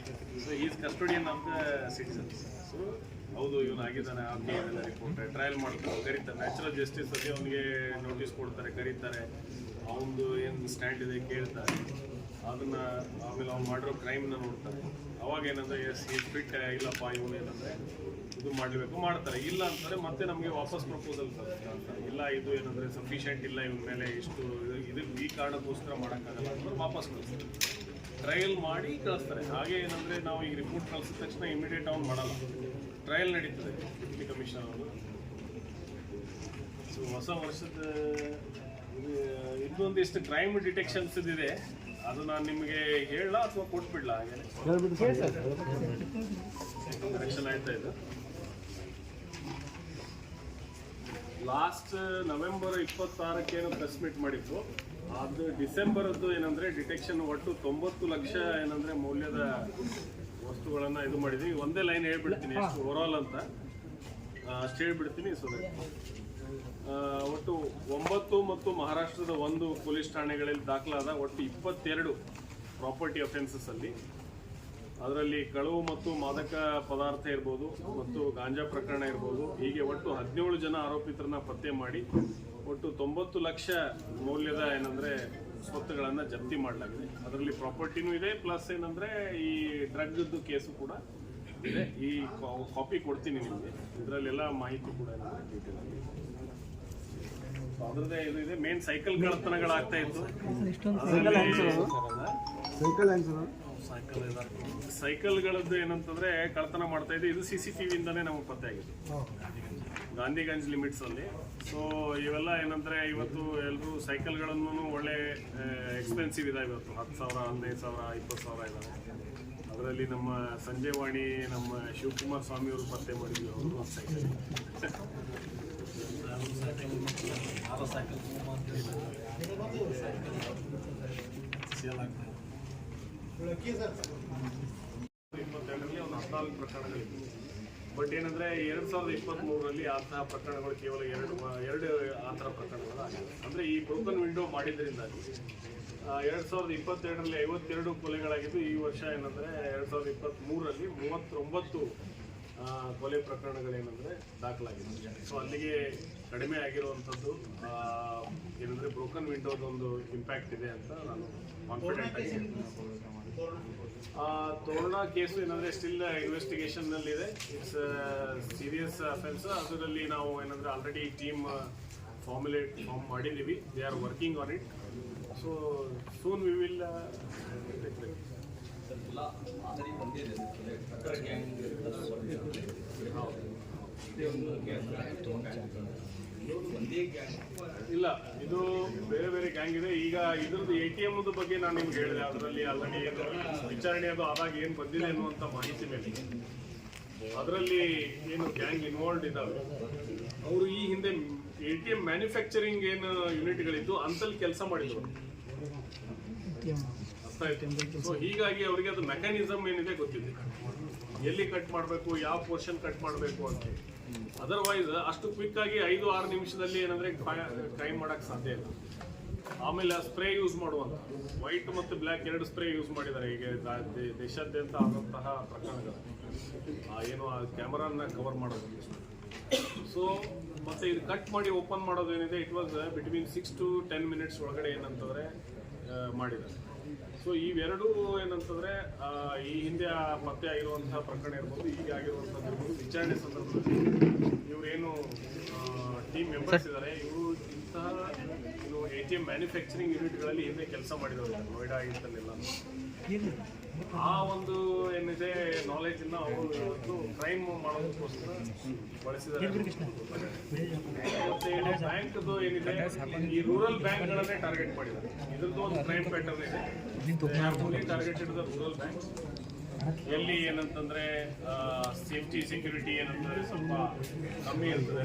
So is custodian of the citizens. So ಹೌದು ಇವನು ಆಗಿದ್ದಾನೆ, ಅವ್ನಿಗೆ ಇದೆಲ್ಲ ರಿಪೋರ್ಟ್ ಟ್ರಯಲ್ ಮಾಡ್ತಾರೆ, ಕರೀತಾರೆ. ನ್ಯಾಚುರಲ್ ಜಸ್ಟಿಸ್ ಅಲ್ಲಿ ಅವನಿಗೆ ನೋಟಿಸ್ ಕೊಡ್ತಾರೆ, ಕರೀತಾರೆ, ಅವನದು ಏನು ಸ್ಟ್ಯಾಂಡ್ ಇದೆ ಕೇಳ್ತಾರೆ. ಅದನ್ನ ಆಮೇಲೆ ಅವ್ನು ಮಾಡಿರೋ ಕ್ರೈಮ್ನ ನೋಡ್ತಾರೆ. ಅವಾಗ ಏನಂದ್ರೆ ಎಸ್ ಈ ಫಿಟ್ ಇಲ್ಲಪ್ಪ ಇವನು ಏನಂದ್ರೆ ಇದು ಮಾಡಬೇಕು ಮಾಡ್ತಾರೆ. ಇಲ್ಲ ಅಂತಂದರೆ ಮತ್ತೆ ನಮಗೆ ವಾಪಸ್ ಪ್ರಪೋಸಲ್ ಅಂತಾರೆ, ಇಲ್ಲ ಇದು ಏನಂದರೆ ಸಫಿಷಿಯೆಂಟ್ ಇಲ್ಲ ಇವನ ಮೇಲೆ ಇಷ್ಟು ಇದು ಈ ಕಾರಣಕ್ಕೋಸ್ಕರ ಮಾಡೋಕ್ಕಾಗಲ್ಲ ಅಂದ್ರೆ ವಾಪಸ್ ಕಳಿಸ್ತಾರೆ. ಟ್ರಯಲ್ ಮಾಡಿ ಕಳಿಸ್ತಾರೆ. ಹಾಗೆ ಏನಂದರೆ ನಾವು ಈಗ ರಿಪೋರ್ಟ್ ಕಳಿಸಿದ ತಕ್ಷಣ ಇಮಿಡಿಯೇಟ್ ಅವ್ನು ಮಾಡಲ್ಲ, ಟ್ರಯಲ್ ನಡೀತದೆ ಡೆಪ್ಟಿ ಕಮಿಷನರ್ ಅವರು. ಸೊ ಹೊಸ ವರ್ಷದ ಇನ್ನೊಂದಿಷ್ಟು ಕ್ರೈಮ್ ಡಿಟೆಕ್ಷನ್ಸ್ ಇದೆ, ಅದು ನಾನು ನಿಮಗೆ ಹೇಳಲ್ಲ ಅಥವಾ ಕೊಟ್ಬಿಡ್ಲಾ? ಹಾಗೆ ಕರೆಕ್ಷನ್ ಆಯ್ತಾ ಇದು ಲಾಸ್ಟ್ ನವೆಂಬರ್ 26 ಏನೋ ಪ್ರೆಸ್ ಮೀಟ್ ಮಾಡಿತ್ತು. ಅದು ಡಿಸೆಂಬರ್ದು ಏನಂದ್ರೆ ಡಿಟೆಕ್ಷನ್ ಒಟ್ಟು 90 ಲಕ್ಷ ಏನಂದ್ರೆ ಮೌಲ್ಯದ ವಸ್ತುಗಳನ್ನ ಇದು ಮಾಡಿದ್ವಿ. ಒಂದೇ ಲೈನ್ ಹೇಳ್ಬಿಡ್ತೀನಿ ಎಷ್ಟು ಓವರಾಲ್ ಅಂತ ಅಷ್ಟು ಹೇಳ್ಬಿಡ್ತೀನಿ. ಸೊ ಒಟ್ಟು 9 ಮತ್ತು ಮಹಾರಾಷ್ಟ್ರದ 1 ಪೊಲೀಸ್ ಠಾಣೆಗಳಲ್ಲಿ ದಾಖಲಾದ ಒಟ್ಟು 22 ಪ್ರಾಪರ್ಟಿ ಅಫೆನ್ಸಸ್ ಅಲ್ಲಿ, ಅದರಲ್ಲಿ ಕಳವು ಮತ್ತು ಮಾದಕ ಪದಾರ್ಥ ಇರ್ಬೋದು ಮತ್ತು ಗಾಂಜಾ ಪ್ರಕರಣ ಇರ್ಬೋದು, ಹೀಗೆ ಒಟ್ಟು 17 ಜನ ಆರೋಪಿತರನ್ನ ಪತ್ತೆ ಮಾಡಿ ಒಟ್ಟು 90 ಲಕ್ಷ ಮೌಲ್ಯದ ಏನಂದ್ರೆ ಸ್ವತ್ತುಗಳನ್ನು ಜಪ್ತಿ ಮಾಡಲಾಗಿದೆ. ಅದರಲ್ಲಿ ಪ್ರಾಪರ್ಟಿನೂ ಇದೆ, ಪ್ಲಸ್ ಏನಂದ್ರೆ ಈ ಡ್ರಗ್ದು ಕೇಸು ಕೂಡ ಇದೆ. ಈ ಕಾಪಿ ಕೊಡ್ತೀನಿ ನಿಮಗೆ, ಇದರಲ್ಲೆಲ್ಲ ಮಾಹಿತಿ ಕೂಡ ಡೀಟೇಲ್ ಆಗಿ ಅದ್ರದ್ದೇ ಇದು ಇದೆ. ಮೇನ್ ಸೈಕಲ್ ಕಳ್ಳತನಗಳಾಗ್ತಾ ಇತ್ತು. ಸೈಕಲ್ಗಳದ್ದು ಏನಂತಂದ್ರೆ ಕಳ್ಳತನ ಮಾಡ್ತಾ ಇದೆ. ಇದು CCTV ಇಂದಾನೇ ನಮಗೆ ಪತ್ತೆ ಆಗಿದೆ. ಗಾಂಧಿಗಂಜ್ ಲಿಮಿಟ್ಸಲ್ಲಿ. ಸೊ ಇವೆಲ್ಲ ಏನಂದರೆ ಇವತ್ತು ಎಲ್ಲರೂ ಸೈಕಲ್ಗಳನ್ನು ಒಳ್ಳೆ ಎಕ್ಸ್ಪೆನ್ಸಿವ್ ಇದಾವೆ ಇವತ್ತು. 10,000, 15,000, 20,000 ಇದ್ದಾವೆ. ಅದರಲ್ಲಿ ನಮ್ಮ ಸಂಜಯವಾಣಿ, ನಮ್ಮ ಶಿವಕುಮಾರ್ ಸ್ವಾಮಿಯವರು ಪತ್ತೆ ಮಾಡಿದ್ವಿ. ಅವರು ಒಂದು ಸೈಕಲ್ ಒಂದು 14 ಪ್ರಕರಣಗಳಿವೆ. ಬಟ್ ಏನಂದರೆ 2023ರಲ್ಲಿ ಅಂತಹ ಪ್ರಕರಣಗಳು ಕೇವಲ ಎರಡು ಆ ಥರ ಪ್ರಕರಣಗಳಾಗಿವೆ. ಅಂದರೆ ಈ ಬ್ರೋಕನ್ ವಿಂಡೋ ಮಾಡಿದ್ರಿಂದಾಗಿ 2022ರಲ್ಲಿ 52 ಕೊಲೆಗಳಾಗಿದ್ದು, ಈ ವರ್ಷ ಏನಂದರೆ 2023ರಲ್ಲಿ 39 ಕೊಲೆ ಪ್ರಕರಣಗಳೇನೆಂದರೆ ದಾಖಲಾಗಿದೆ. ಸೊ ಅಲ್ಲಿಗೆ ಕಡಿಮೆ ಆಗಿರುವಂಥದ್ದು ಏನಂದರೆ ಬ್ರೋಕನ್ ವಿಂಡೋದೊಂದು ಇಂಪ್ಯಾಕ್ಟ್ ಇದೆ ಅಂತ ನಾನು ಕಾನ್ಫಿಡೆಂಟ್ ಆಗಿ. ತೋರಣ ಕೇಸು ಏನಂದರೆ ಸ್ಟಿಲ್ ಇನ್ವೆಸ್ಟಿಗೇಷನ್ನಲ್ಲಿದೆ. It's serious offence. ಅದರಲ್ಲಿ ನಾವು ಏನಂದರೆ ಆಲ್ರೆಡಿ ಟೀಮ್ ಫಾರ್ಮ್ ಮಾಡಿದ್ದೀವಿ. They are working on it. So soon we will ಇಲ್ಲ, ಇದು ಬೇರೆ ಬೇರೆ ಗ್ಯಾಂಗ್ ಇದೆ. ಈಗ ಇದ್ರದ್ದು ATM ಬಗ್ಗೆ ನಾನು ನಿಮ್ಗೆ ಹೇಳಿದೆ. ಅದರಲ್ಲಿ ಆಲ್ರೆಡಿ ವಿಚಾರಣೆ ಅದು ಆದಾಗ ಏನು ಬಂದಿದೆ ಅನ್ನುವಂಥ ಮಾಹಿತಿ ಮೇಲೆ ಅದರಲ್ಲಿ ಏನು ಗ್ಯಾಂಗ್ ಇನ್ವಾಲ್ವ್ ಇದ್ದಾವೆ, ಅವರು ಈ ಹಿಂದೆ ATM ಮ್ಯಾನುಫ್ಯಾಕ್ಚರಿಂಗ್ ಏನು ಯೂನಿಟ್ಗಳಿತ್ತು ಅಂತಲ್ಲಿ ಕೆಲಸ ಮಾಡಿದ್ರು. ಸೊ ಹೀಗಾಗಿ ಅವರಿಗೆ ಅದು ಮೆಕ್ಯಾನಿಸಮ್ ಏನಿದೆ ಗೊತ್ತಿದೆ, ಎಲ್ಲಿ ಕಟ್ ಮಾಡಬೇಕು, ಯಾವ ಪೋರ್ಷನ್ ಕಟ್ ಮಾಡಬೇಕು ಅಂತ. ಅದರ್ವೈಸ್ ಅಷ್ಟು ಕ್ವಿಕ್ ಆಗಿ 5-6 ನಿಮಿಷದಲ್ಲಿ ಏನಂದ್ರೆ ಕ್ರೈಮ್ ಮಾಡಕ್ ಸಾಧ್ಯ ಇಲ್ಲ. ಆಮೇಲೆ ಸ್ಪ್ರೇ ಯೂಸ್ ಮಾಡುವಂತ ವೈಟ್ ಮತ್ತು ಬ್ಲ್ಯಾಕ್ 2 ಸ್ಪ್ರೇ ಯೂಸ್ ಮಾಡಿದ್ದಾರೆ. ಈಗ ದೇಶಾದ್ಯಂತ ಆದಂತಹ ಪ್ರಕರಣಗಳು ಏನು ಆ ಕ್ಯಾಮರಾನ ಕವರ್ ಮಾಡೋದು. ಸೊ ಮತ್ತೆ ಇದು ಕಟ್ ಮಾಡಿ ಓಪನ್ ಮಾಡೋದೇನಿದೆ, it was between 6 to 10 minutes ಒಳಗಡೆ ಏನಂತಂದ್ರೆ ಮಾಡಿದ್ದಾರೆ. ಸೊ ಇವೆರಡೂ ಏನಂತಂದ್ರೆ ಈ ಹಿಂದೆ ಪತ್ತೆ ಆಗಿರುವಂತಹ ಪ್ರಕರಣ ಇರ್ಬೋದು, ಈಗ ಆಗಿರುವಂಥದ್ದು ಇರ್ಬೋದು. ವಿಚಾರಣೆ ಸಂದರ್ಭದಲ್ಲಿ ಇವರೇನು ಟೀಮ್ ಮೆಂಬರ್ಸ್ ಇದ್ದಾರೆ, ಇವರು ಇಂತಹ ಏನು ATM ಮ್ಯಾನುಫ್ಯಾಕ್ಚರಿಂಗ್ ಯೂನಿಟ್ಗಳಲ್ಲಿ ಹಿಂದೆ ಕೆಲಸ ಮಾಡಿದವರು ನೋಯ್ಡಾ ಇಂಥಲ್ಲೆಲ್ಲ. ಆ ಒಂದು ಏನಿದೆ ನಾಲೆಜನ್ನು ಅವರು ಇವತ್ತು ಕ್ರೈಮ್ ಮಾಡೋದಕ್ಕೋಸ್ಕರ ಬಳಸಿದ್ದಾರೆ. ಮತ್ತೆ ಬ್ಯಾಂಕ್ದು ಏನಿದೆ, ಈ ರೂರಲ್ ಬ್ಯಾಂಕ್ಗಳನ್ನೇ ಟಾರ್ಗೆಟ್ ಮಾಡಿದ್ದಾರೆ. ಇದ್ರದ್ದು ಒಂದು ಕ್ರೈಮ್ ಪ್ಯಾಟರ್ನ್ ಇದೆ. ಟಾರ್ಗೆಟೆಡ್ ದ ರೂರಲ್ ಬ್ಯಾಂಕ್, ಎಲ್ಲಿ ಏನಂತಂದ್ರೆ ಸೇಫ್ಟಿ ಸೆಕ್ಯೂರಿಟಿ ಏನಂತಂದ್ರೆ ಸ್ವಲ್ಪ ಕಮ್ಮಿ ಇರ್ತದೆ,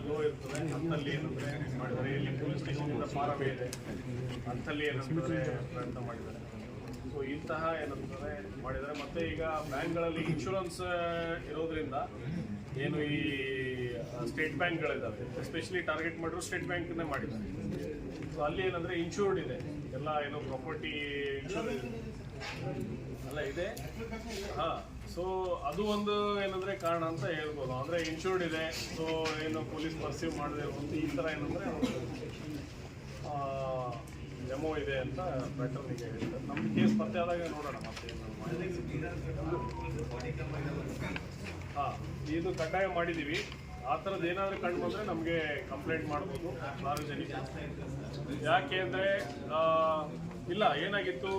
ಲೋ ಇರ್ತದೆ. ಅಂತಲ್ಲಿ ಏನಂದ್ರೆ ಮಾಡಿದ್ದಾರೆ. ಇಲ್ಲಿ ಪೊಲೀಸ್ ಸ್ಟೇಷನ್ ಫಾರವೇ ಇದೆ, ಅಂತಲ್ಲಿ ಏನಂತಂದ್ರೆ ಪ್ರಯತ್ನ ಮಾಡಿದ್ದಾರೆ. ಸೊ ಇಂತಹ ಏನಂತಂದ್ರೆ ಮಾಡಿದ್ದಾರೆ. ಮತ್ತೆ ಈಗ ಬ್ಯಾಂಕ್ಗಳಲ್ಲಿ ಇನ್ಶೂರೆನ್ಸ್ ಇರೋದ್ರಿಂದ ಏನು ಈ ಸ್ಟೇಟ್ ಬ್ಯಾಂಕ್ಗಳಿದ್ದಾವೆ, ಎಸ್ಪೆಷಲಿ ಟಾರ್ಗೆಟ್ ಮಾಡಿರೋ ಸ್ಟೇಟ್ ಬ್ಯಾಂಕ್ನೇ ಮಾಡಿದ್ದಾರೆ. ಸೊ ಅಲ್ಲಿ ಏನಂದ್ರೆ ಇನ್ಶೂರ್ಡ್ ಇದೆ ಎಲ್ಲ, ಏನೋ ಪ್ರಾಪರ್ಟಿ ಇನ್ಶೂರೆನ್ಸ್ ಎಲ್ಲ ಇದೆ. ಸೊ ಅದು ಒಂದು ಏನಂದ್ರೆ ಕಾರಣ ಅಂತ ಹೇಳ್ಬೋದು. ಅಂದ್ರೆ ಇನ್ಶೂರ್ಡ್ ಇದೆ, ಸೊ ಏನು ಪೊಲೀಸ್ ಪರ್ಸೀವ್ ಮಾಡದೆ ಇರುವಂತ ಈ ಥರ ಏನಂದ್ರೆ ಡೆಮೋ ಇದೆ ಅಂತ ಪ್ಯಾಟರ್ನಿಗೆ ಹೇಳ್ತಾರೆ. ನಮ್ಮ ಕೇಸ್ ಪತ್ತೆ ಆದಾಗ ನೋಡೋಣ ಮತ್ತೆ ಇದು ಕಡ್ಡಾಯ ಮಾಡಿದ್ದೀವಿ. ಆ ಥರದ್ದು ಏನಾದರೂ ಕಂಡು ಬಂದರೆ ನಮಗೆ ಕಂಪ್ಲೇಂಟ್ ಮಾಡ್ಬೋದು ಸಾರ್ವಜನಿಕರು. ಯಾಕೆ ಅಂದರೆ ಇಲ್ಲ ಏನಾಗಿತ್ತು,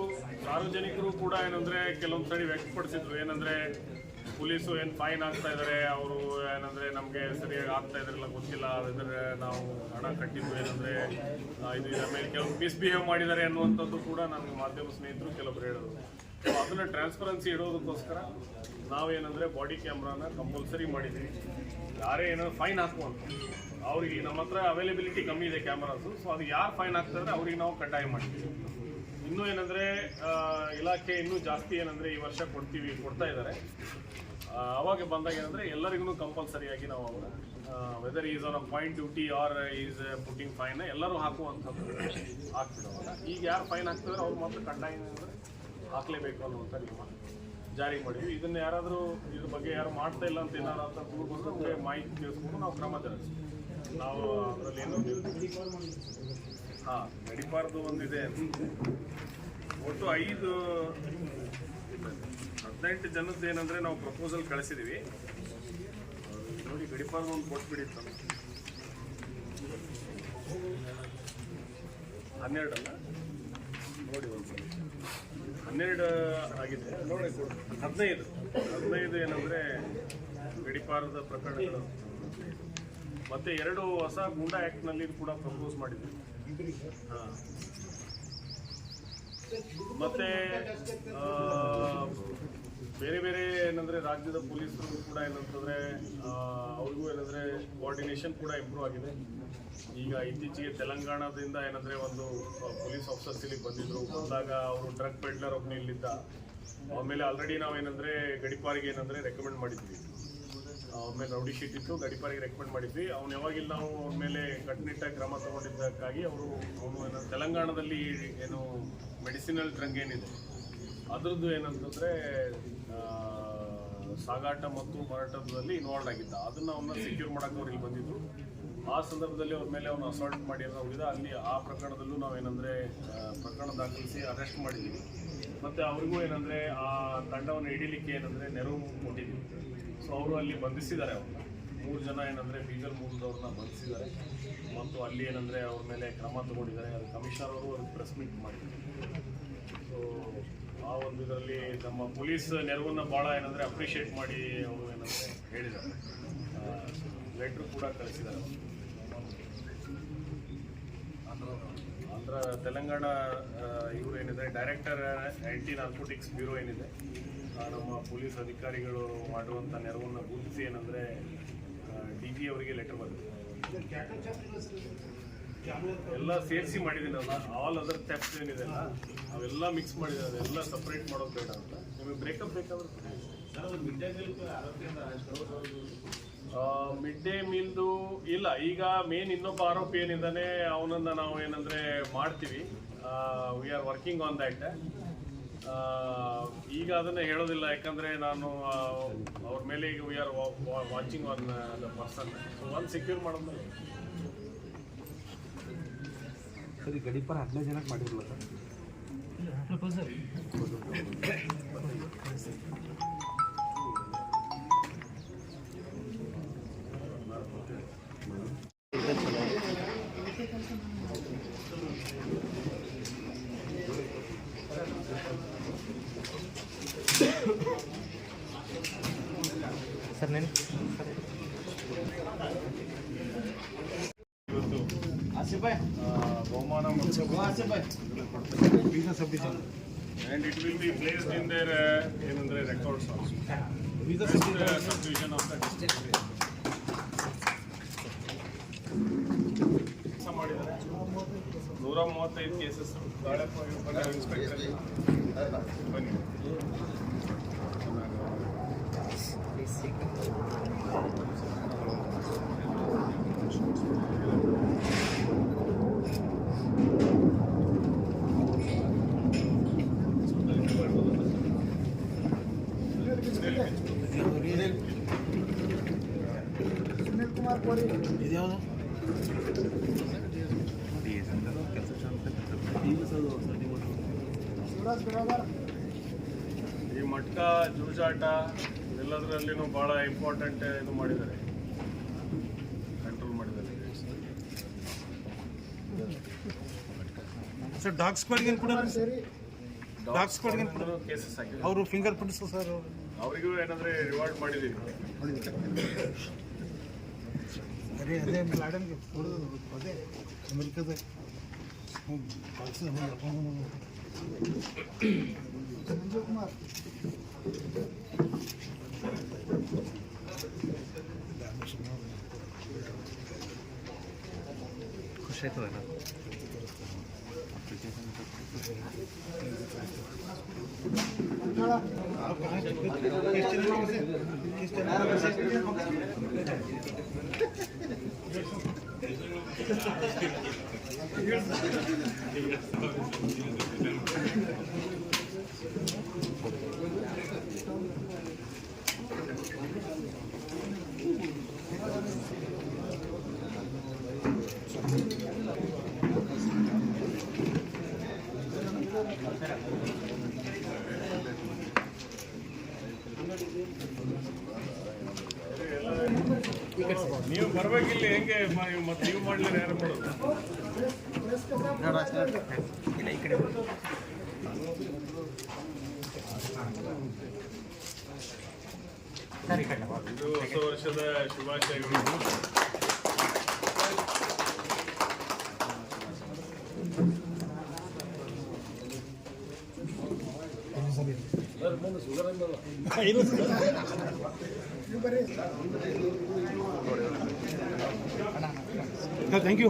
ಸಾರ್ವಜನಿಕರು ಕೂಡ ಏನಂದರೆ ಕೆಲವೊಂದು ಸರಿ ವ್ಯಕ್ತಪಡಿಸಿದ್ರು. ಏನಂದರೆ ಪೊಲೀಸು ಏನು ಫೈನ್ ಆಗ್ತಾ ಇದ್ದಾರೆ, ಅವರು ಏನಂದರೆ ನಮಗೆ ಸರಿಯಾಗಿ ಆಗ್ತಾ ಇದ್ರಲ್ಲ ಗೊತ್ತಿಲ್ಲ, ಅದಾದರೆ ನಾವು ಹಣ ಕಟ್ಟಿದ್ದು ಏನಂದರೆ ಇದು ಆಮೇಲೆ ಕೆಲವು ಮಿಸ್ಬಿಹೇವ್ ಮಾಡಿದ್ದಾರೆ ಅನ್ನುವಂಥದ್ದು ಕೂಡ ನನಗೆ ಮಾಧ್ಯಮ ಸ್ನೇಹಿತರು ಕೆಲವೊಬ್ರು ಹೇಳೋದು. ಸೊ ಅದನ್ನು ಟ್ರಾನ್ಸ್ಪರೆನ್ಸಿ ಇಡೋದಕ್ಕೋಸ್ಕರ ನಾವೇನಂದರೆ ಬಾಡಿ ಕ್ಯಾಮ್ರಾನ ಕಂಪಲ್ಸರಿ ಮಾಡಿದ್ದೀವಿ. ಯಾರೇ ಏನಾದ್ರು ಫೈನ್ ಹಾಕುವಂತ ಅವ್ರಿಗೆ ನಮ್ಮ ಹತ್ರ ಅವೈಲೇಬಿಲಿಟಿ ಕಮ್ಮಿ ಇದೆ ಕ್ಯಾಮ್ರಾಸು. ಸೊ ಅದು ಯಾರು ಫೈನ್ ಹಾಕ್ತಾರೆ ಅವ್ರಿಗೆ ನಾವು ಕಡ್ಡಾಯ ಮಾಡ್ತೀವಿ. ಇನ್ನೂ ಏನಂದರೆ ಇಲಾಖೆ ಇನ್ನೂ ಜಾಸ್ತಿ ಏನಂದರೆ ಈ ವರ್ಷ ಕೊಡ್ತಾ ಇದ್ದಾರೆ. ಅವಾಗ ಬಂದಾಗ ಏನಂದರೆ ಎಲ್ಲರಿಗೂ ಕಂಪಲ್ಸರಿಯಾಗಿ ನಾವು ಅವರ whether is on a point duty are is putting fine ಎಲ್ಲರೂ ಹಾಕುವಂಥದ್ದು ಹಾಕ್ಬಿಡೋವಾಗ. ಈಗ ಯಾರು ಫೈನ್ ಹಾಕ್ತಿದ್ರೆ ಅವ್ರು ಮಾತ್ರ ಕಡ್ಡಾಯ ಅಂದರೆ ಹಾಕಲೇಬೇಕು ಅನ್ನುವಂಥ ನಿಯಮ ಜಾರಿ ಮಾಡಿದ್ವಿ. ಇದನ್ನು ಯಾರಾದರೂ ಇದ್ರ ಬಗ್ಗೆ ಯಾರು ಮಾಡ್ತಾ ಇಲ್ಲ ಅಂತ ಏನಾದ್ರು ಅಂತ ದೂರ ಬಂದರೆ ನಮಗೆ ಮಾಹಿತಿ ತಿಳಿಸ್ಕೊಂಡು ನಾವು ಕ್ರಮ ಜರುಗಿಸ್ತೀವಿ. ನಾವು ಅದರಲ್ಲಿ ಏನು ಗಡಿಪಾರದು ಒಂದಿದೆ. ಒಟ್ಟು 18 ಜನದ್ದು ಏನಂದರೆ ನಾವು ಪ್ರಪೋಸಲ್ ಕಳಿಸಿದ್ದೀವಿ. ನೋಡಿ ಗಡಿಪಾರದ ಒಂದು ಕೊಟ್ಬಿಡಿ. 12 ಅಲ್ಲ ನೋಡಿ ಒಂದ್ಸಲ 12 ಆಗಿದೆ ನೋಡಿ. 15 ಏನಂದರೆ ಗಡಿಪಾರದ ಪ್ರಕರಣಗಳು ಮತ್ತು 2 ಹೊಸ ಗೂಂಡಾ ಆ್ಯಕ್ಟ್ನಲ್ಲಿ ಕೂಡ ಪ್ರಪೋಸ್ ಮಾಡಿದ್ವಿ. ಮತ್ತು ಬೇರೆ ಬೇರೆ ಏನಂದರೆ ರಾಜ್ಯದ ಪೊಲೀಸರು ಕೂಡ ಏನಂತಂದರೆ ಅವ್ರಿಗೂ ಏನಂದರೆ ಕೋಆರ್ಡಿನೇಷನ್ ಕೂಡ ಇಂಪ್ರೂವ್ ಆಗಿದೆ. ಈಗ ಇತ್ತೀಚೆಗೆ ತೆಲಂಗಾಣದಿಂದ ಏನಂದರೆ ಒಂದು ಪೊಲೀಸ್ ಆಫೀಸರ್ಸ್ ಇಲ್ಲಿ ಬಂದಾಗ ಅವರು ಡ್ರಗ್ ಪೆಡ್ಲರ್ ಒಬ್ಬನು ಇಲ್ಲಿದ್ದ. ಆಮೇಲೆ ಆಲ್ರೆಡಿ ನಾವು ಏನಂದರೆ ಗಡಿಪಾರಿಗೆ ಏನಂದರೆ ರೆಕಮೆಂಡ್ ಮಾಡಿದ್ವಿ. ಆಮೇಲೆ ರೌಡಿ ಶೀಟ್ ಇತ್ತು, ಗಡಿಪಾರಿಗೆ ರೆಕಮೆಂಡ್ ಮಾಡಿದ್ವಿ. ಅವ್ನು ಯಾವಾಗಿಲ್ಲ ನಾವು ಅವ್ರ ಮೇಲೆ ಕಟ್ಟುನಿಟ್ಟಾಗಿ ಕ್ರಮ ತಗೊಂಡಿದ್ದಕ್ಕಾಗಿ ಅವನು ತೆಲಂಗಾಣದಲ್ಲಿ ಏನು ಮೆಡಿಸಿನಲ್ ಡ್ರಗ್ ಏನಿದೆ ಅದರದ್ದು ಏನಂತಂದರೆ ಸಾಗಾಟ ಮತ್ತು ಮಾರಾಟದಲ್ಲಿ ಇನ್ವಾಲ್ವ್ ಆಗಿದ್ದ. ಅದನ್ನು ಅವನ್ನ ಸೆಕ್ಯೂರ್ ಮಾಡೋಕ್ಕೆ ಅವ್ರು ಇಲ್ಲಿ ಬಂದಿದ್ದು. ಆ ಸಂದರ್ಭದಲ್ಲಿ ಅವ್ರ ಮೇಲೆ ಅವನು ಅಸಾಲ್ಟ್ ಮಾಡಿ ಅನ್ನೋ ಹೋಗಿದ್ದ. ಅಲ್ಲಿ ಆ ಪ್ರಕರಣದಲ್ಲೂ ನಾವೇನಂದರೆ ಪ್ರಕರಣ ದಾಖಲಿಸಿ ಅರೆಸ್ಟ್ ಮಾಡಿದ್ದೀವಿ. ಮತ್ತು ಅವ್ರಿಗೂ ಏನಂದರೆ ಆ ತಂಡವನ್ನು ಹಿಡೀಲಿಕ್ಕೆ ಏನಂದರೆ ನೆರವು ಕೊಟ್ಟಿದ್ದೀವಿ. ಸೊ ಅವರು ಅಲ್ಲಿ ಬಂಧಿಸಿದ್ದಾರೆ. ಅವ್ರನ್ನ 3 ಜನ ಏನಂದರೆ ಬೀಗಲ್ ಮೂಲದವ್ರನ್ನ ಬಂಧಿಸಿದ್ದಾರೆ ಮತ್ತು ಅಲ್ಲಿ ಏನಂದರೆ ಅವ್ರ ಮೇಲೆ ಕ್ರಮ ತಗೊಂಡಿದ್ದಾರೆ. ಅದು ಕಮಿಷನರ್ ಅವರು ಅದಕ್ಕೆ ಪ್ರೆಸ್ ಮೀಟ್ ಮಾಡಿದ್ದಾರೆ. ಸೊ ಆ ಒಂದು ಇದರಲ್ಲಿ ನಮ್ಮ ಪೊಲೀಸ್ ನೆರವನ್ನು ಭಾಳ ಏನಂದರೆ ಅಪ್ರಿಷಿಯೇಟ್ ಮಾಡಿ ಅವರು ಏನಂದರೆ ಹೇಳಿದ್ದಾರೆ. ಲೆಟ್ರ್ ಕೂಡ ಕಳಿಸಿದ್ದಾರೆ. ತೆಲಂಗಾಣ ಇವರು ಏನಿದೆ ಡೈರೆಕ್ಟರ್ ಆ್ಯಂಟಿ ನಾರ್ಕೋಟಿಕ್ಸ್ ಬ್ಯೂರೋ ಏನಿದೆ, ನಮ್ಮ ಪೊಲೀಸ್ ಅಧಿಕಾರಿಗಳು ಮಾಡುವಂಥ ನೆರವನ್ನು ಗುರುತಿಸಿ ಏನಂದರೆ DG ಅವರಿಗೆ ಲೆಟರ್ ಬಂದಿದೆ. ಎಲ್ಲ ಸೇರಿಸಿ ಮಾಡಿದ್ದೀನಲ್ಲ, ಆಲ್ ಅದರ್ ಥೆಫ್ಟ್ಸ್ ಏನಿದೆ ಅಲ್ಲ ಅವೆಲ್ಲ ಮಿಕ್ಸ್ ಮಾಡಿದ್ದಾರೆ. ಅದೆಲ್ಲ ಸಪ್ರೇಟ್ ಮಾಡೋದು ಬೇಡ ಅಂತ. ನಿಮಗೆ ಬ್ರೇಕಪ್ ಬೇಕಾದ್ರೆ ಮಿಡ್ ಡೇ ಮೀಲ್ದು ಇಲ್ಲ. ಈಗ ಮೇನ್ ಇನ್ನೊಬ್ಬ ಆರೋಪಿ ಏನಿದ್ದಾನೆ ಅವನನ್ನು ನಾವು ಏನಂದರೆ ಮಾಡ್ತೀವಿ. We are working on that. ಈಗ ಅದನ್ನು ಹೇಳೋದಿಲ್ಲ, ಯಾಕಂದರೆ ನಾನು ಅವ್ರ ಮೇಲೆ ಈಗ we are watching on the person. ಒಂದು ಸೆಕ್ಯೂರ್ ಮಾಡೋದು ಸರಿ. ಗಡಿಪಾರ 15 ಜನಕ್ಕೆ ಮಾಡಿರಲ್ಲ ಸರ್. ಸರ್ ನೆನ್ ಇವತ್ತು ಬಹುಮಾನ and it will be placed in their ಏನಂದ್ರೆ records also. Subdivision of the district. ಮಾಡಿದ್ದಾರೆ 135 ಕೇಸಸ್. ಇನ್ಸ್ಪೆಕ್ಟರ್ ಬನ್ನಿ. ಸುನಿಲ್ ಕುಮಾರ್ ಕೋರಿ ಇದ್ಯಾವುದು ಶಿವರಾಜ್ ಬಿರಾದಾರ್. ಈ ಮಟ್ಕ ಜೂಜಾಟ ಎಲ್ಲದರಲ್ಲಿನೂ ಭಾಳ ಇಂಪಾರ್ಟೆಂಟ್ ಇದು ಮಾಡಿದ್ದಾರೆ, ಕಂಟ್ರೋಲ್ ಮಾಡಿದ್ದಾರೆ. ಸರ್ ಡಾಗ್ ಸ್ಕ್ವಾಡ್ಗೆ ಕೂಡ ಡಾಗ್ ಸ್ಕ್ವಾಡ್ಗೆ ಕೇಸಸ್ ಆಗಿದೆ. ಅವರು ಫಿಂಗರ್ ಪ್ರಿಂಟ್ಸ್ ಸರ್ ಅವರಿಗೂ ಏನಂದರೆ ರಿವಾರ್ಡ್ ಮಾಡಿದ್ದೀವಿ. ಅದೇ ಅದೇ ಗಾರ್ಡನ್ಗೆ ಅದೇ ಅಮೆರಿಕದ ಸಂಜೀವ್ ಕುಮಾರ್. ಖುಷಿ ಆಯ್ತು ಅಲ್ಲ. ನೀವು ಬರಬೇಕಿಲ್ಲ, ಹೆಂಗೆ ಮತ್ತೆ ನೀವು ಮಾಡಲಿಲ್ಲ, ಯಾರು ಮಾಡೋದು? ಇಲ್ಲ ಈ ಕಡೆ ಇದು ಹೊಸ ವರ್ಷದ ಶುಭಾಶಯಗಳು. ನೀವು ಬರ್ರಿ. Thank you.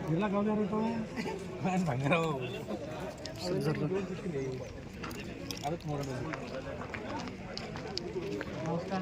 ಜಿಲ್ಲಾ ಗೌಡ್ಯಾರು ಅದಕ್ಕೆ ನೋಡೋದು. ನಮಸ್ಕಾರ